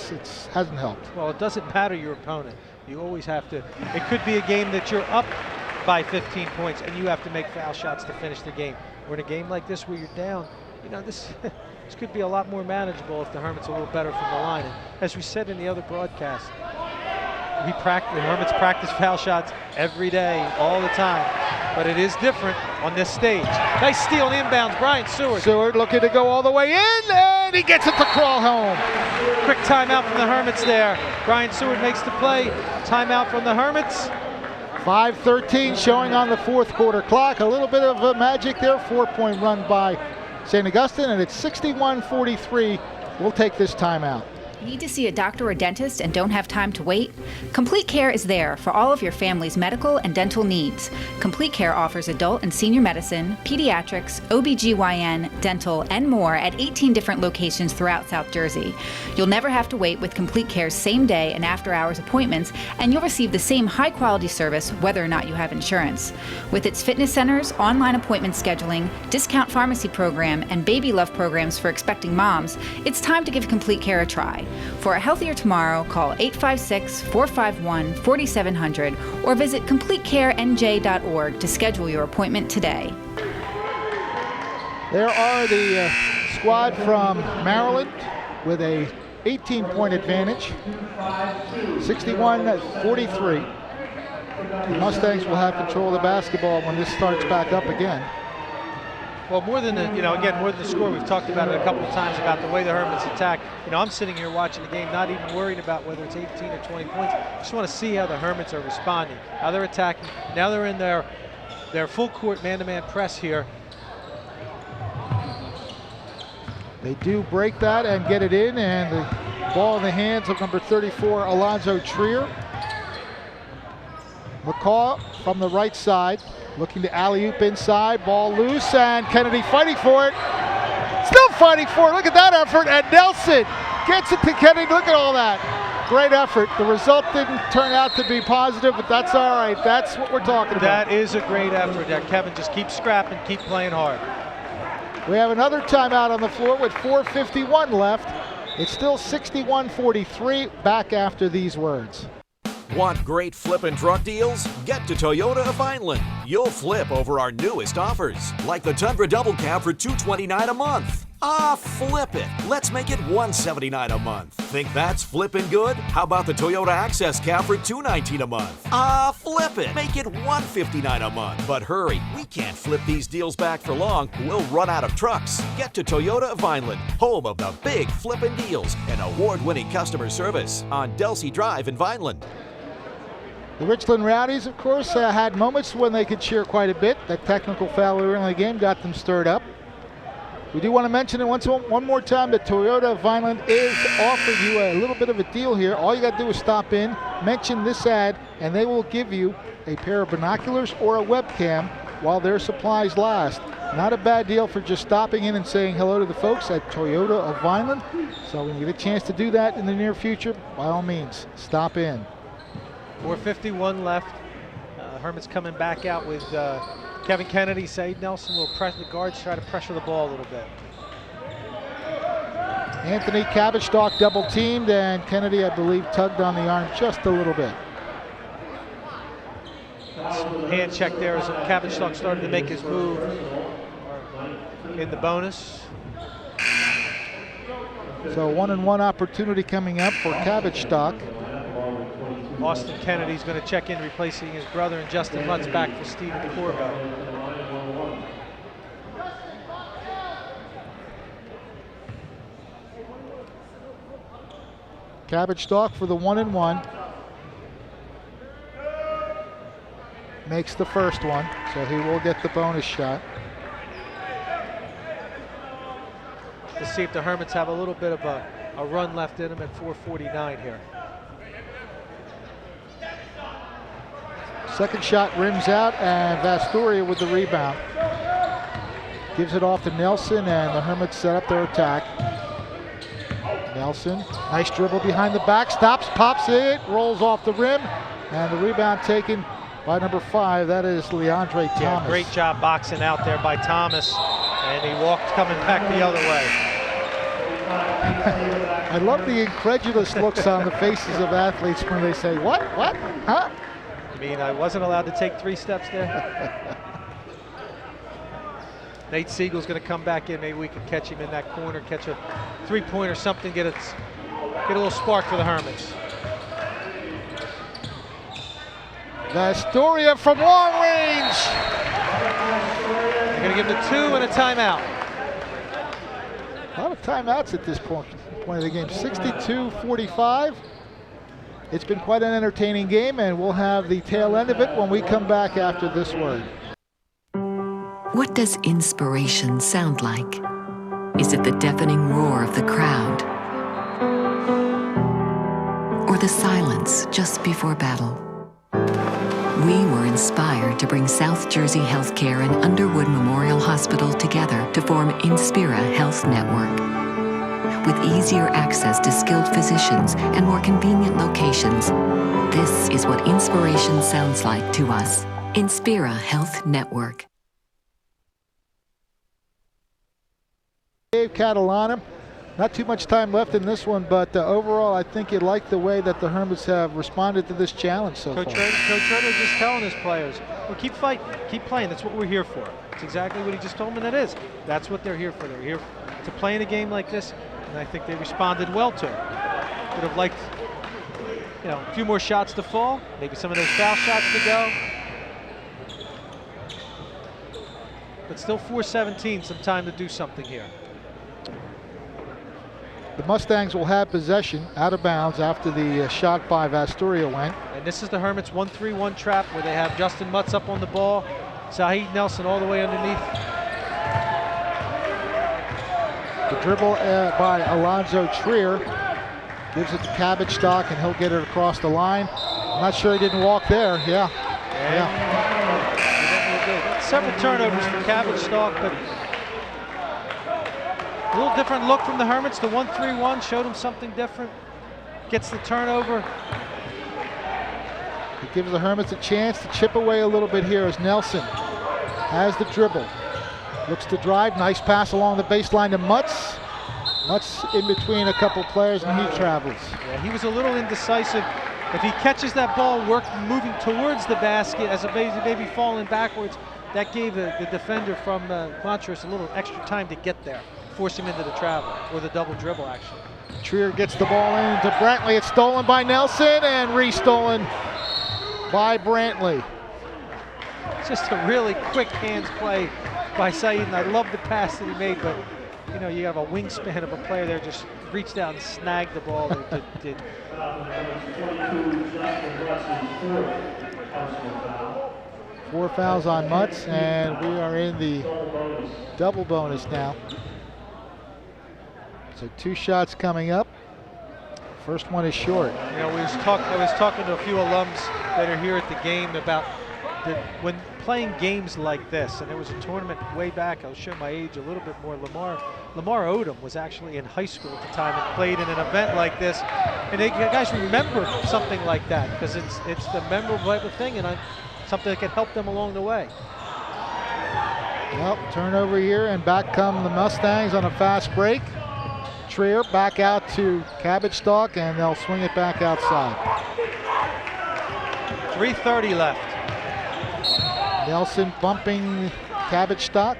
hasn't helped. Well, it doesn't matter your opponent. You always have to. It could be a game that you're up by 15 points, and you have to make foul shots to finish the game. Or in a game like this where you're down, you know, this could be a lot more manageable if the Hermits are a little better from the line. And as we said in the other broadcast, the Hermits practice foul shots every day, all the time. But it is different on this stage. Nice steal on inbounds, Brian Seward. Seward looking to go all the way in, and he gets it to crawl home. Quick timeout from the Hermits there. Brian Seward makes the play. Timeout from the Hermits. 5:13 showing on the fourth quarter clock. A little bit of magic there. 4-point run by St. Augustine, and it's 61-43. We'll take this timeout. Need to see a doctor or dentist and don't have time to wait? Complete Care is there for all of your family's medical and dental needs. Complete Care offers adult and senior medicine, pediatrics, OBGYN, dental, and more at 18 different locations throughout South Jersey. You'll never have to wait with Complete Care's same-day and after-hours appointments, and you'll receive the same high-quality service whether or not you have insurance. With its fitness centers, online appointment scheduling, discount pharmacy program, and baby love programs for expecting moms, it's time to give Complete Care a try. For a healthier tomorrow, call 856-451-4700 or visit CompleteCareNJ.org to schedule your appointment today. There are the squad from Maryland with a 18-point advantage, 61-43. The Mustangs will have control of the basketball when this starts back up again. Well, more than the, more than the score, we've talked about it a couple of times about the way the Hermits attack. I'm sitting here watching the game, not even worried about whether it's 18 or 20 points. I just want to see how the Hermits are responding, how they're attacking. Now they're in their full court man-to-man press here. They do break that and get it in, and the ball in the hands of number 34, Alonzo Trier. McCaw from the right side, looking to alley-oop inside, ball loose, and Kennedy fighting for it. Still fighting for it, look at that effort, and Nelson gets it to Kennedy, look at all that. Great effort. The result didn't turn out to be positive, but that's all right. That's what we're talking about. That is a great effort. Kevin, just keep scrapping, keep playing hard. We have another timeout on the floor with 4:51 left. It's still 61-43, back after these words. Want great flippin' truck deals? Get to Toyota of Vineland. You'll flip over our newest offers, like the Tundra Double Cab for $229 a month. Flip it. Let's make it $179 a month. Think that's flippin' good? How about the Toyota Access Cab for $219 a month? Flip it. Make it $159 a month. But hurry, we can't flip these deals back for long. We'll run out of trucks. Get to Toyota of Vineland, home of the big flippin' deals and award-winning customer service on Delsey Drive in Vineland. The Richland Rowdies, of course, had moments when they could cheer quite a bit. That technical foul early in the game got them stirred up. We do want to mention it one more time that Toyota of Vineland is offering you a little bit of a deal here. All you got to do is stop in, mention this ad, and they will give you a pair of binoculars or a webcam while their supplies last. Not a bad deal for just stopping in and saying hello to the folks at Toyota of Vineland. So when you get a chance to do that in the near future, by all means, stop in. 4:51 left. Hermits coming back out with Kevin Kennedy. Said Nelson will press the guards, try to pressure the ball a little bit. Anthony Cabbage-Stalk double teamed, and Kennedy, I believe, tugged on the arm just a little bit. Hand check there as Cabbage-Stalk started to make his move in the bonus. So 1-and-1 opportunity coming up for Cabbage-Stalk. Austin Kennedy's going to check in, replacing his brother, and Justyn Mutts back for Stephen Corbo. Cabbage-Stalk for the 1-and-1. Makes the first one, so he will get the bonus shot. Let's see if the Hermits have a little bit of a run left in them at 4:49 here. Second shot rims out, and Vasturia with the rebound. Gives it off to Nelson, and the Hermits set up their attack. Nelson, nice dribble behind the back, stops, pops it, rolls off the rim, and the rebound taken by number 5. That is Leandre Thomas. Yeah, great job boxing out there by Thomas, and he walked coming back the other way. I love the incredulous looks on the faces of athletes when they say, what, huh? You mean I wasn't allowed to take 3 steps there? Nate Siegel's going to come back in. Maybe we can catch him in that corner, catch a 3-pointer, something, get a little spark for the Hermits. Vasturia from long range. They're going to give the 2 and a timeout. A lot of timeouts at this point of the game. 62-45. It's been quite an entertaining game, and we'll have the tail end of it when we come back after this word. What does inspiration sound like? Is it the deafening roar of the crowd? or the silence just before battle. We were inspired to bring South Jersey Healthcare and Underwood Memorial Hospital together to form Inspira Health Network. With easier access to skilled physicians and more convenient locations, this is what inspiration sounds like to us. Inspira Health Network. Dave Catalana. Not too much time left in this one, but overall, I think you like the way that the Hermits have responded to this challenge so far. Coach Roeder just telling his players, well, keep fighting, keep playing. That's what we're here for. It's exactly what he just told them that is. That's what they're here for. They're here to play in a game like this, and I think they responded well to it. Would have liked, a few more shots to fall, maybe some of those foul shots to go. But still 4:17, some time to do something here. The Mustangs will have possession out of bounds after the shot by Vasturia went. And this is the Hermits 1-3-1 trap where they have Justyn Mutts up on the ball, Zahid Nelson all the way underneath. The dribble by Alonzo Trier gives it to Cabbage Stock, and he'll get it across the line. I'm not sure he didn't walk there. Yeah. Several turnovers for Cabbage Stock, but a little different look from the Hermits. The 1-3-1 showed them something different. Gets the turnover. It gives the Hermits a chance to chip away a little bit here as Nelson has the dribble. Looks to drive. Nice pass along the baseline to Mutts. Mutts in between a couple players, and he travels. Yeah, he was a little indecisive. If he catches that ball moving towards the basket as a baby falling backwards, that gave the defender from Montrose a little extra time to get there. Force him into the travel, or the double dribble, actually. Trier gets the ball into Brantley. It's stolen by Nelson and re-stolen by Brantley. Just a really quick hands play by Saeed, and I love the pass that he made, but you have a wingspan of a player there, just reached out and snagged the ball. Did. 4 fouls on Mutts, and we are in the double bonus now. So 2 shots coming up. First one is short. I was talking to a few alums that are here at the game about when playing games like this, and there was a tournament way back, I'll show my age a little bit more. Lamar Odom was actually in high school at the time and played in an event like this. And you guys remember something like that because it's the memorable type of thing, and something that can help them along the way. Well, turnover here, and back come the Mustangs on a fast break. Trier back out to Cabbage Stalk, and they'll swing it back outside. 3:30 left. Nelson bumping Cabbage Stalk.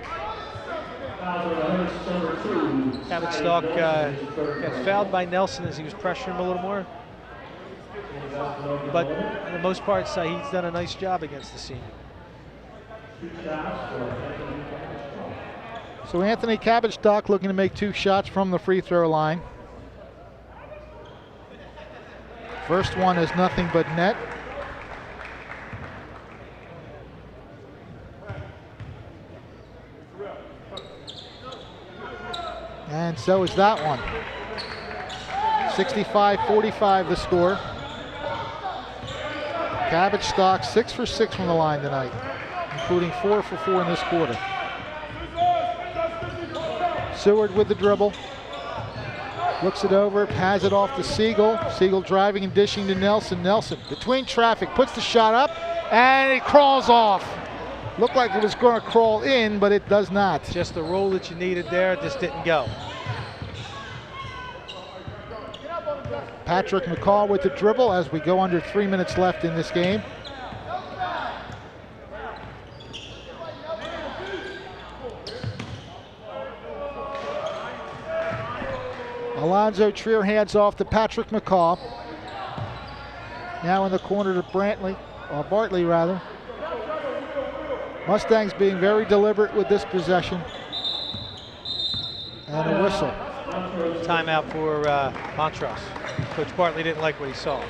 Cabbage Stalk got fouled by Nelson as he was pressuring him a little more. But for the most part, Saeed's done a nice job against the senior. So Anthony Cabbage Stalk looking to make 2 shots from the free throw line. First one is nothing but net. And so is that one. 65-45 the score. Cabbage Stalk 6 for 6 from the line tonight, including 4 for 4 in this quarter. Seward with the dribble. Looks it over, has it off to Siegel. Siegel driving and dishing to Nelson. Nelson between traffic, puts the shot up, and it crawls off. Looked like it was going to crawl in, but it does not. Just the roll that you needed there, just didn't go. Patrick McCall with the dribble as we go under 3 minutes left in this game. Alonzo Trier hands off to Patrick McCall. Now in the corner to Bartley rather. Mustangs being very deliberate with this possession. And a whistle. Timeout for Montrose. Coach Bartley didn't like what he saw.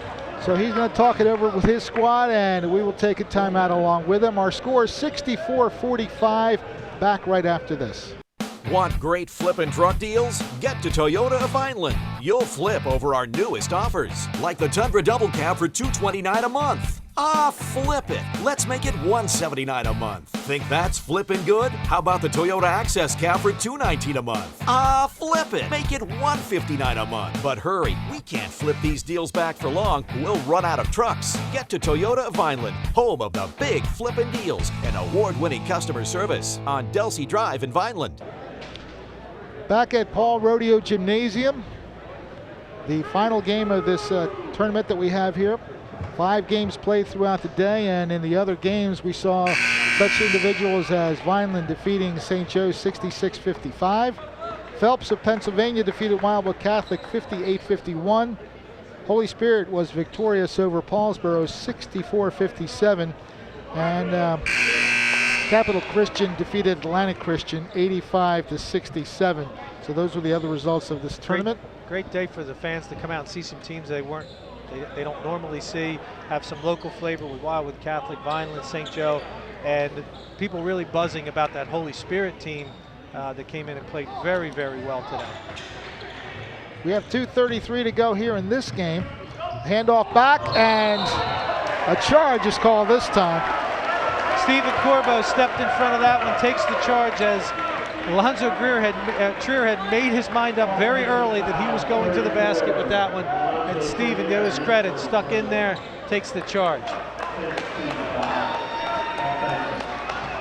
So he's going to talk it over with his squad, and we will take a timeout along with him. Our score is 64-45. Back right after this. Want great flip and truck deals? Get to Toyota of Vineland. You'll flip over our newest offers, like the Tundra Double Cab for $229 a month. Flip it. Let's make it $179 a month. Think that's flipping good? How about the Toyota Access Cab for $219 a month? Flip it. Make it $159 a month. But hurry, we can't flip these deals back for long. We'll run out of trucks. Get to Toyota of Vineland, home of the big flippin' deals and award-winning customer service on Delsey Drive in Vineland. Back at Paul Rodeo Gymnasium, the final game of this tournament that we have here. 5 games played throughout the day, and in the other games we saw such individuals as Vineland defeating St. Joe's 66-55. Phelps of Pennsylvania defeated Wildwood Catholic 58-51. Holy Spirit was victorious over Paulsboro 64-57. And Capital Christian defeated Atlantic Christian 85-67. So those were the other results of this tournament. Great day for the fans to come out and see some teams they don't normally see, have some local flavor with Wildwood Catholic, Vineland, St. Joe, and people really buzzing about that Holy Spirit team that came in and played very, very well today. We have 2:33 to go here in this game. Handoff back, and a charge is called this time. Stephen Corbo stepped in front of that one, takes the charge as Alonzo Trier had made his mind up very early that he was going to the basket with that one. And Stephen, to his credit, stuck in there, takes the charge.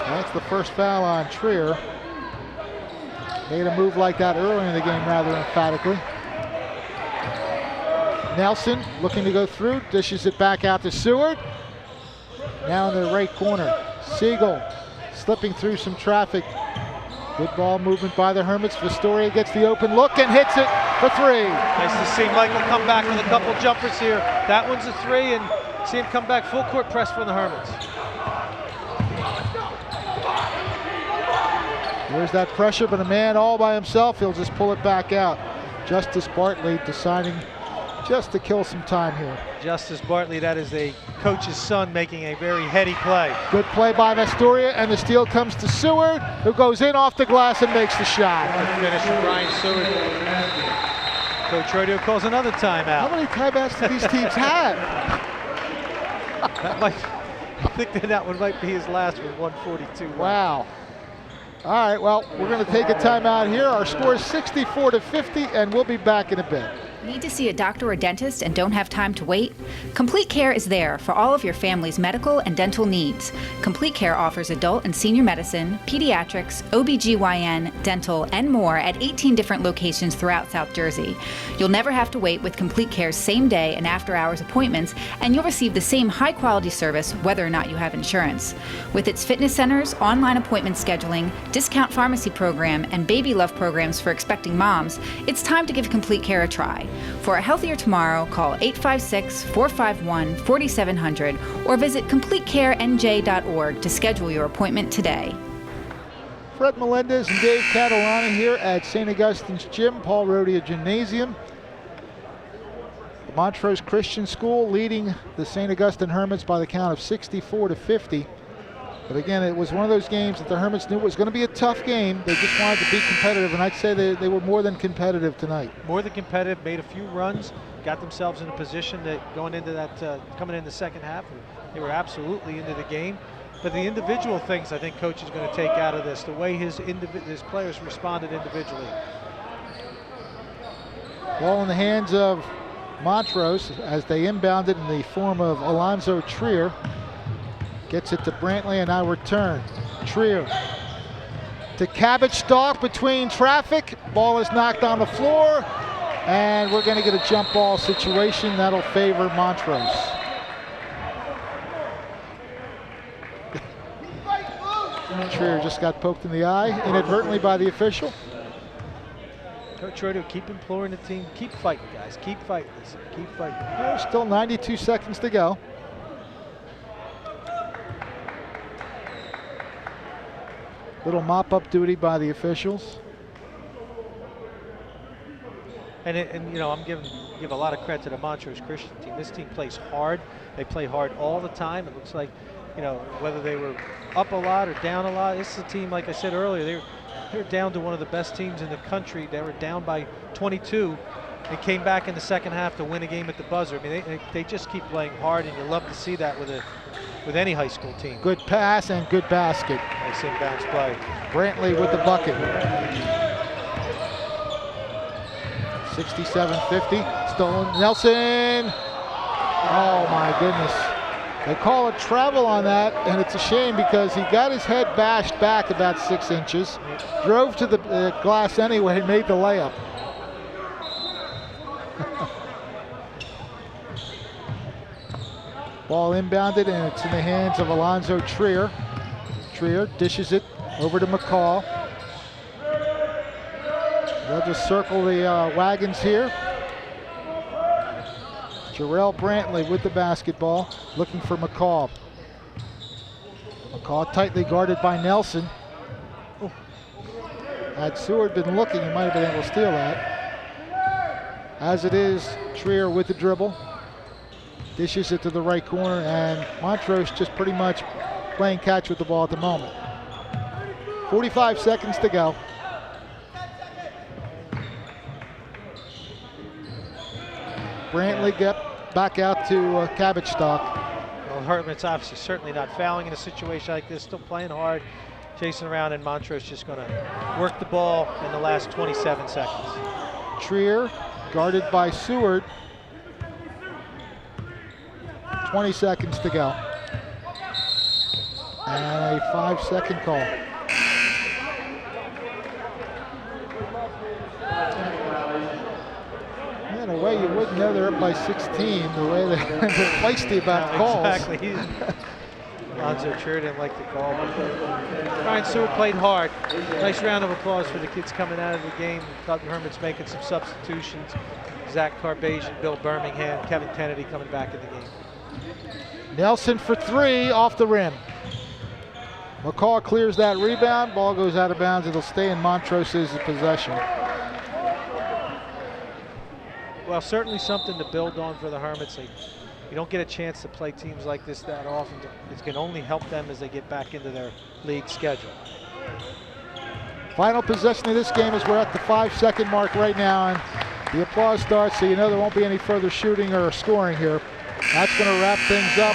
That's the first foul on Trier. Made a move like that early in the game rather emphatically. Nelson looking to go through, dishes it back out to Seward. Now in the right corner, Siegel slipping through some traffic. Good ball movement by the Hermits. Vistoria gets the open look and hits it for 3. Nice to see Michael come back with a couple jumpers here. That one's a 3, and see him come back full court press for the Hermits. There's that pressure, but a man all by himself, he'll just pull it back out. Justice Bartley deciding just to kill some time here. Justice Bartley, that is a coach's son, making a very heady play. Good play by Vistoria, and the steal comes to Seward, who goes in off the glass and makes the shot. Finish from Brian Seward. Coach Rodeo calls another timeout. How many timeouts do these teams have? I think that one might be his last with 1:42. Wow. All right, well, we're going to take a timeout here. Our score is 64-50, and we'll be back in a bit. Need to see a doctor or dentist and don't have time to wait? Complete Care is there for all of your family's medical and dental needs. Complete Care offers adult and senior medicine, pediatrics, OBGYN, dental, and more at 18 different locations throughout South Jersey. You'll never have to wait with Complete Care's same-day and after-hours appointments, and you'll receive the same high-quality service whether or not you have insurance. With its fitness centers, online appointment scheduling, discount pharmacy program, and baby love programs for expecting moms, it's time to give Complete Care a try. For a healthier tomorrow, call 856-451-4700 or visit CompleteCareNJ.org to schedule your appointment today. Fred Melendez and Dave Catalana here at St. Augustine's Gym, Paul Rodeo Gymnasium. The Montrose Christian School leading the St. Augustine Hermits by the count of 64-50. But again, it was one of those games that the Hermits knew was going to be a tough game. They just wanted to be competitive, and I'd say they were more than competitive tonight. More than competitive, made a few runs, got themselves in a position that going into that, coming in the second half, they were absolutely into the game. But the individual things I think Coach is going to take out of this, the way his players responded individually. Ball in the hands of Montrose as they inbounded in the form of Alonzo Trier. Gets it to Brantley, and now return. Trier to Cabbage Stalk between traffic. Ball is knocked on the floor, and we're going to get a jump ball situation that'll favor Montrose. Trier just got poked in the eye inadvertently by the official. Coach Rodeo, keep imploring the team, keep fighting, guys, keep fighting this, keep fighting. There's still 92 seconds to go. Little mop-up duty by the officials. And you know, I'm give a lot of credit to the Montrose Christian team. This team plays hard. They play hard all the time. It looks like, you know, whether they were up a lot or down a lot, this is a team, like I said earlier, They're down to one of the best teams in the country. They were down by 22 and came back in the second half to win a game at the buzzer. I mean, they just keep playing hard, and you love to see that with any high school team. Good pass and good basket. Nice inbounds play. Brantley with the bucket. 67-50. Stolen. Nelson. Oh my goodness. They call a travel on that, and it's a shame because he got his head bashed back about 6 inches, drove to the glass anyway, and made the layup. Ball inbounded, and it's in the hands of Alonzo Trier. Trier dishes it over to McCall. They'll just circle the wagons here. Jarrell Brantley with the basketball, looking for McCall. McCall tightly guarded by Nelson. Ooh. Had Seward been looking, he might have been able to steal that. As it is, Trier with the dribble. Dishes it to the right corner, and Montrose just pretty much playing catch with the ball at the moment. 45 seconds to go. Brantley get back out to Cabbage Stock. Well, Hertman's obviously certainly not fouling in a situation like this, still playing hard, chasing around, and Montrose just going to work the ball in the last 27 seconds. Trier guarded by Seward. 20 seconds to go. And a 5-second call. In a way, you wouldn't know they're up by 16, the way they're feisty about calls. Exactly. Alonzo Trier didn't like the call. Ryan Seward played hard. Nice round of applause for the kids coming out of the game. Thought the Hermits making some substitutions. Zach Carbasian, Bill Birmingham, Kevin Kennedy coming back in the game. Nelson for 3 off the rim. McCall clears that rebound. Ball goes out of bounds. It'll stay in Montrose's possession. Well, certainly something to build on for the Hermits. You don't get a chance to play teams like this that often. It's going to only help them as they get back into their league schedule. Final possession of this game is we're at the 5-second mark right now, and the applause starts, so you know there won't be any further shooting or scoring here. That's going to wrap things up.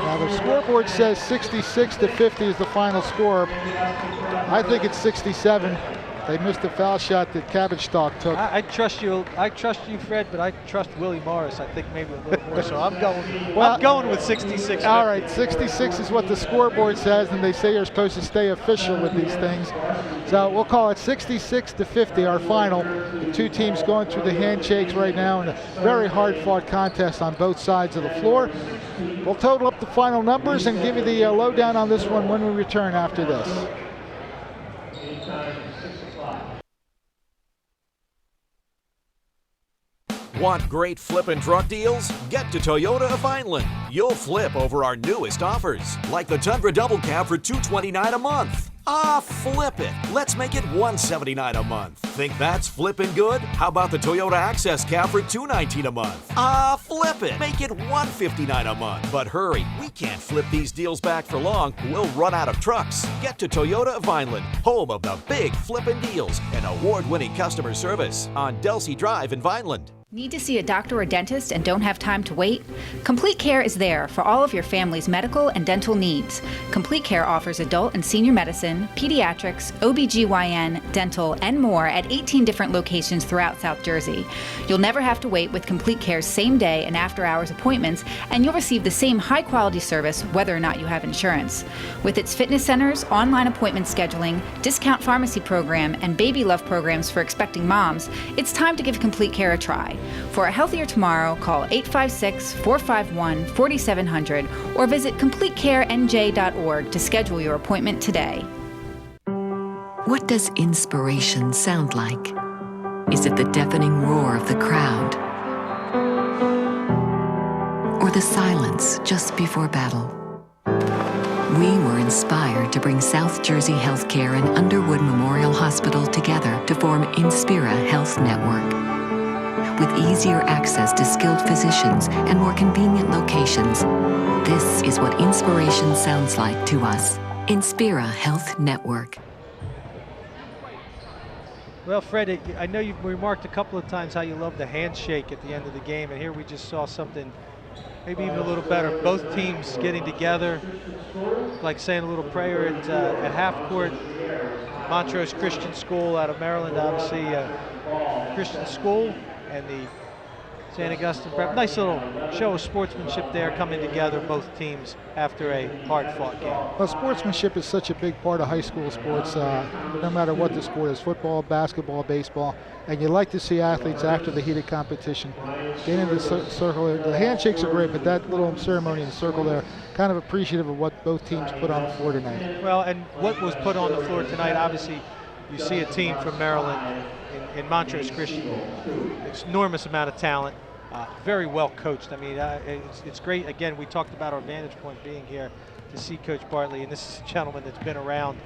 Now the scoreboard says 66-50 is the final score. I think it's 67. They missed a foul shot that Cabbage Stock took. I trust you. I trust you, Fred, but I trust Willie Morris. I think maybe a little more. So I'm going with 66. All right, 66 is what the scoreboard says, and they say you're supposed to stay official with these things. So we'll call it 66-50, our final. The two teams going through the handshakes right now in a very hard-fought contest on both sides of the floor. We'll total up the final numbers and give you the lowdown on this one when we return after this. Want great flippin' truck deals? Get to Toyota of Vineland. You'll flip over our newest offers, like the Tundra Double Cab for $229 a month. Flip it. Let's make it $179 a month. Think that's flippin' good? How about the Toyota Access Cab for $219 a month? Flip it. Make it $159 a month. But hurry, we can't flip these deals back for long. We'll run out of trucks. Get to Toyota of Vineland, home of the big flippin' deals and award-winning customer service on Delsey Drive in Vineland. Need to see a doctor or dentist and don't have time to wait? Complete Care is there for all of your family's medical and dental needs. Complete Care offers adult and senior medicine, pediatrics, OBGYN, dental, and more at 18 different locations throughout South Jersey. You'll never have to wait with Complete Care's same-day and after-hours appointments, and you'll receive the same high-quality service whether or not you have insurance. With its fitness centers, online appointment scheduling, discount pharmacy program, and baby love programs for expecting moms, it's time to give Complete Care a try. For a healthier tomorrow, call 856-451-4700 or visit CompleteCareNJ.org to schedule your appointment today. What does inspiration sound like? Is it the deafening roar of the crowd? Or the silence just before battle? We were inspired to bring South Jersey Healthcare and Underwood Memorial Hospital together to form Inspira Health Network. With easier access to skilled physicians and more convenient locations, this is what inspiration sounds like to us. Inspira Health Network. Well, Fred, I know you've remarked a couple of times how you love the handshake at the end of the game, and here we just saw something maybe even a little better. Both teams getting together, like saying a little prayer at half court. Montrose Christian School out of Maryland, obviously Christian school, and the St. Augustine Prep. Nice little show of sportsmanship there, coming together, both teams, after a hard-fought game. Well, sportsmanship is such a big part of high school sports, no matter what the sport is, football, basketball, baseball, and you like to see athletes after the heated competition get into the circle. The handshakes are great, but that little ceremony in the circle there, kind of appreciative of what both teams put on the floor tonight. Well, and what was put on the floor tonight, obviously, you see a team from Maryland in Montrose Christian, enormous amount of talent, very well coached. I mean, it's great. Again, we talked about our vantage point being here to see Coach Bartley, and this is a gentleman that's been around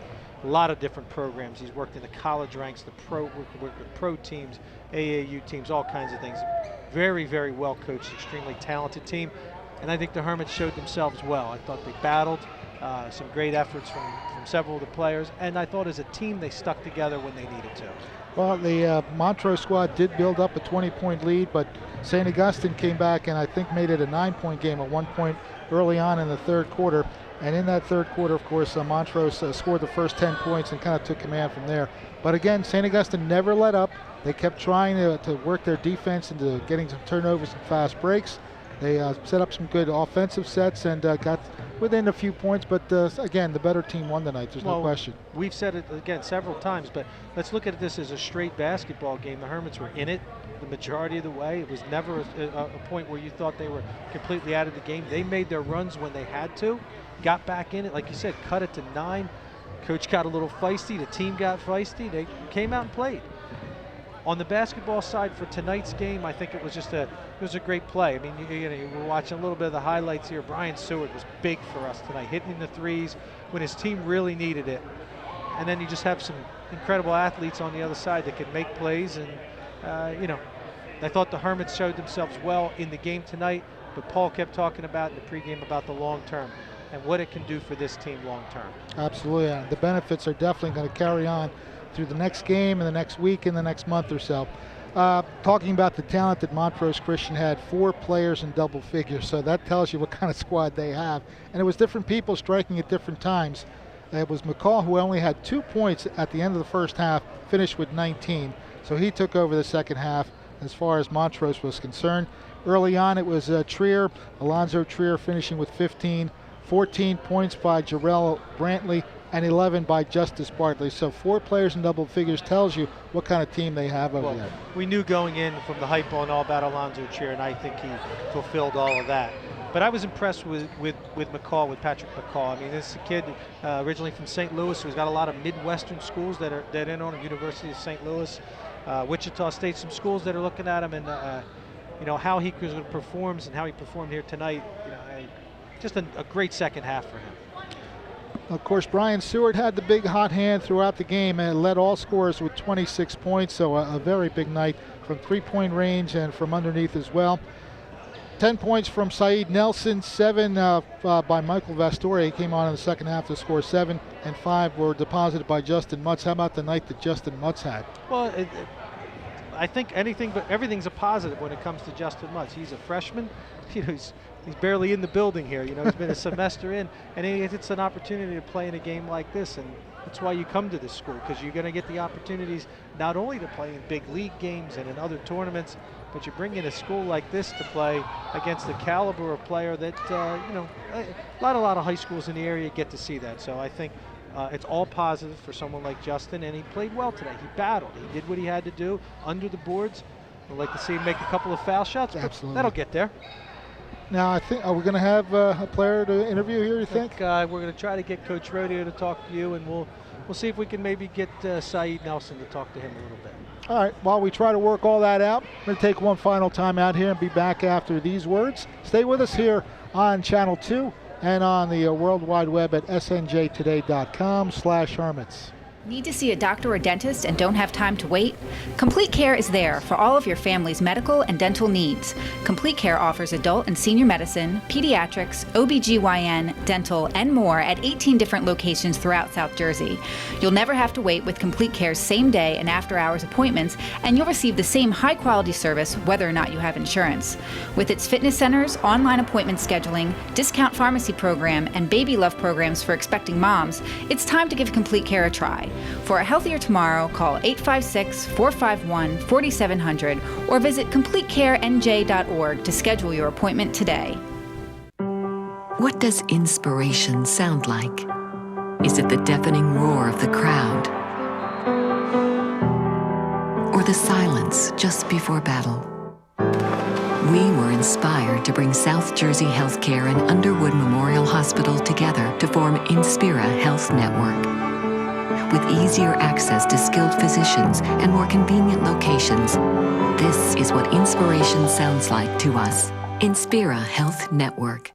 a lot of different programs. He's worked in the college ranks, the worked with pro teams, AAU teams, all kinds of things. Very, very well coached, extremely talented team, and I think the Hermits showed themselves well. I thought they battled. Some great efforts from several of the players, and I thought as a team they stuck together when they needed to. Well, the Montrose squad did build up a 20-point lead, but St. Augustine came back and I think made it a 9-point game at one point early on in the third quarter. And in that third quarter, of course, Montrose scored the first 10 points and kind of took command from there. But again, St. Augustine never let up. They kept trying to work their defense into getting some turnovers and fast breaks. They set up some good offensive sets and got within a few points, but again, the better team won tonight. There's no question. We've said it again several times, but let's look at this as a straight basketball game. The Hermits were in it the majority of the way. It was never a point where you thought they were completely out of the game. They made their runs when they had to, got back in it, like you said, cut it to 9. Coach got a little feisty. The team got feisty. They came out and played. On the basketball side for tonight's game, I think it was just a great play. I mean, you were watching a little bit of the highlights here. Brian Seward was big for us tonight, hitting the threes when his team really needed it. And then you just have some incredible athletes on the other side that can make plays. And, I thought the Hermits showed themselves well in the game tonight, but Paul kept talking about in the pregame about the long term and what it can do for this team long term. Absolutely. The benefits are definitely going to carry on through the next game and the next week and the next month or so. Talking about the talent that Montrose Christian had, 4 players in double figures, so that tells you what kind of squad they have. And it was different people striking at different times. It was McCall, who only had 2 points at the end of the first half, finished with 19. So he took over the second half as far as Montrose was concerned. Early on, it was Trier, Alonzo Trier finishing with 15, 14 points by Jarrell Brantley, and 11 by Justice Bartley. So 4 players in double figures tells you what kind of team they have over there. We knew going in from the hype on all about Alonzo Trier, and I think he fulfilled all of that. But I was impressed with McCall, with Patrick McCall. I mean, this is a kid originally from St. Louis, who's got a lot of Midwestern schools that in on University of St. Louis, Wichita State, some schools that are looking at him, and how he performs and how he performed here tonight. Just a great second half for him. Of course, Brian Seward had the big hot hand throughout the game and led all scorers with 26 points, so a very big night from three-point range and from underneath as well. 10 points from Saeed Nelson, 7 by Michael Vastore. He came on in the second half to score 7, and 5 were deposited by Justyn Mutts. How about the night that Justyn Mutts had? Well, I think everything's a positive when it comes to Justyn Mutts. He's a freshman. He's barely in the building here. He's been a semester in, and it's an opportunity to play in a game like this, and that's why you come to this school, because you're going to get the opportunities not only to play in big league games and in other tournaments, but you bring in a school like this to play against the caliber of player that a lot of high schools in the area get to see that. So I think it's all positive for someone like Justyn, and he played well today. He battled. He did what he had to do under the boards. I'd like to see him make a couple of foul shots, but absolutely, that'll get there. Now, I think, are we going to have a player to interview here, you think? We're going to try to get Coach Rodeo to talk to you, and we'll see if we can maybe get Saeed Nelson to talk to him a little bit. All right, while we try to work all that out, we're going to take one final time out here and be back after these words. Stay with us here on Channel 2 and on the World Wide Web at snjtoday.com/Hermits. Need to see a doctor or dentist and don't have time to wait? Complete Care is there for all of your family's medical and dental needs. Complete Care offers adult and senior medicine, pediatrics, OBGYN, dental, and more at 18 different locations throughout South Jersey. You'll never have to wait with Complete Care's same-day and after-hours appointments, and you'll receive the same high-quality service whether or not you have insurance. With its fitness centers, online appointment scheduling, discount pharmacy program, and baby love programs for expecting moms, it's time to give Complete Care a try. For a healthier tomorrow, call 856-451-4700 or visit CompleteCareNJ.org to schedule your appointment today. What does inspiration sound like? Is it the deafening roar of the crowd? Or the silence just before battle? We were inspired to bring South Jersey Healthcare and Underwood Memorial Hospital together to form Inspira Health Network. With easier access to skilled physicians and more convenient locations, this is what inspiration sounds like to us. Inspira Health Network.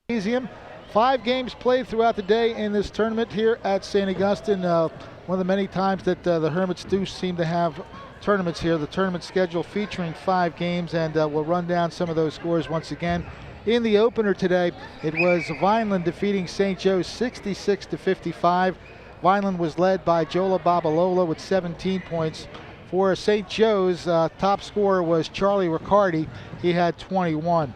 Gymnasium. 5 games played throughout the day in this tournament here at St. Augustine. One of the many times that the Hermits do seem to have tournaments here. The tournament schedule featuring 5 games, and we'll run down some of those scores once again. In the opener today, it was Vineland defeating St. Joe's 66-55. Vineland was led by Jola Babalola with 17 points. For St. Joe's, top scorer was Charlie Riccardi. He had 21.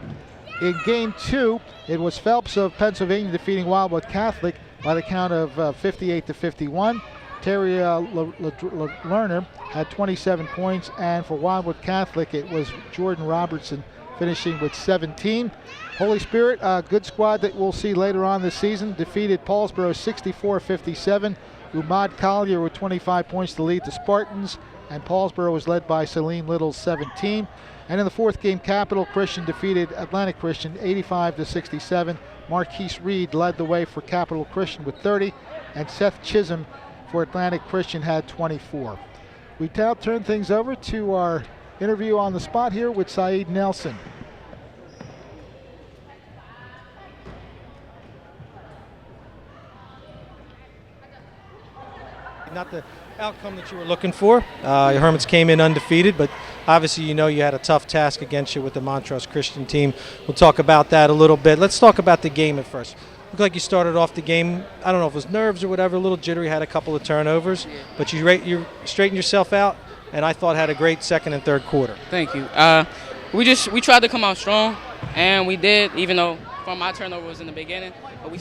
In game 2, it was Phelps of Pennsylvania defeating Wildwood Catholic by the count of 58-51. Terry Lerner had 27 points, and for Wildwood Catholic, it was Jordan Robertson finishing with 17. Holy Spirit, a good squad that we'll see later on this season, defeated Paulsboro 64-57. Umad Collier with 25 points to lead the Spartans, and Paulsboro was led by Salim Little, 17. And in the 4th game, Capital Christian defeated Atlantic Christian 85-67. Marquise Reed led the way for Capital Christian with 30, and Seth Chisholm for Atlantic Christian had 24. We now turn things over to our interview on the spot here with Saeed Nelson. Not the outcome that you were looking for. Your Hermits came in undefeated, but obviously you know you had a tough task against you with the Montrose Christian team. We'll talk about that a little bit. Let's talk about the game at first. Looked like you started off the game, I don't know if it was nerves or whatever, a little jittery, had a couple of turnovers, but you straightened yourself out, and I thought had a great second and third quarter. Thank you. We tried to come out strong, and we did, even though from my turnover was in the beginning, but we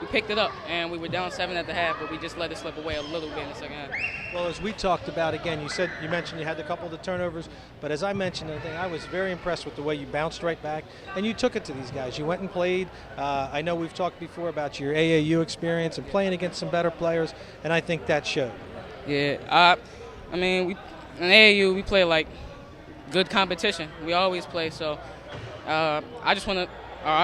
picked it up, and we were down 7 at the half, but we just let it slip away a little bit in the second half. Well, as we talked about, again, you mentioned you had a couple of the turnovers, but as I mentioned, I was very impressed with the way you bounced right back, and you took it to these guys. You went and played. I know we've talked before about your AAU experience and playing against some better players, and I think that showed. Yeah, I mean, in AAU, we play like good competition. We always play, so our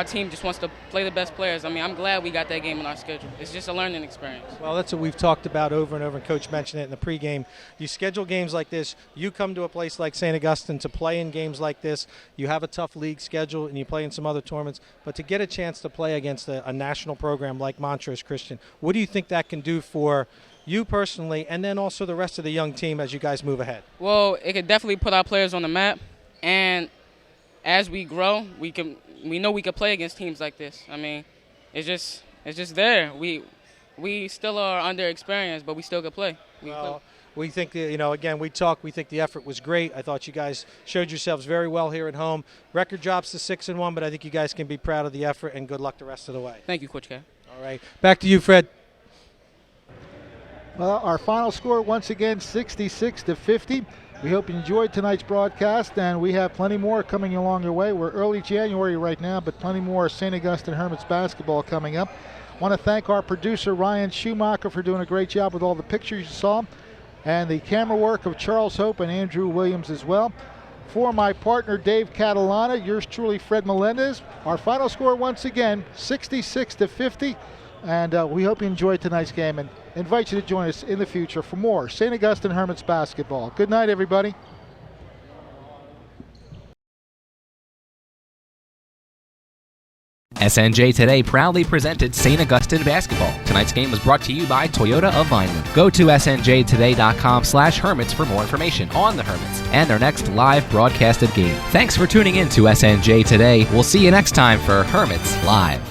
team just wants to play the best players. I mean, I'm glad we got that game in our schedule. It's just a learning experience. Well, that's what we've talked about over and over, and Coach mentioned it in the pregame. You schedule games like this. You come to a place like St. Augustine to play in games like this. You have a tough league schedule, and you play in some other tournaments. But to get a chance to play against a national program like Montrose Christian, what do you think that can do for you personally and then also the rest of the young team as you guys move ahead? Well, it could definitely put our players on the map, and as we grow, we know we can play against teams like this. I mean, it's just there. We still are under experience, but we still can play. We think, again, we think the effort was great. I thought you guys showed yourselves very well here at home. Record drops to 6-1, but I think you guys can be proud of the effort, and good luck the rest of the way. Thank you, Coach K. All right. Back to you, Fred. Well, our final score once again, 66-50. We hope you enjoyed tonight's broadcast, and we have plenty more coming along your way. We're early January right now, but plenty more St. Augustine Hermits basketball coming up. I want to thank our producer, Ryan Schumacher, for doing a great job with all the pictures you saw, and the camera work of Charles Hope and Andrew Williams as well. For my partner, Dave Catalana, yours truly, Fred Melendez. Our final score once again, 66-50, and we hope you enjoyed tonight's game, and invite you to join us in the future for more St. Augustine Hermits basketball. Good night, everybody. SNJ Today proudly presented St. Augustine basketball. Tonight's game was brought to you by Toyota of Vineland. Go to snjtoday.com/Hermits for more information on the Hermits and their next live broadcasted game. Thanks for tuning in to SNJ Today. We'll see you next time for Hermits Live.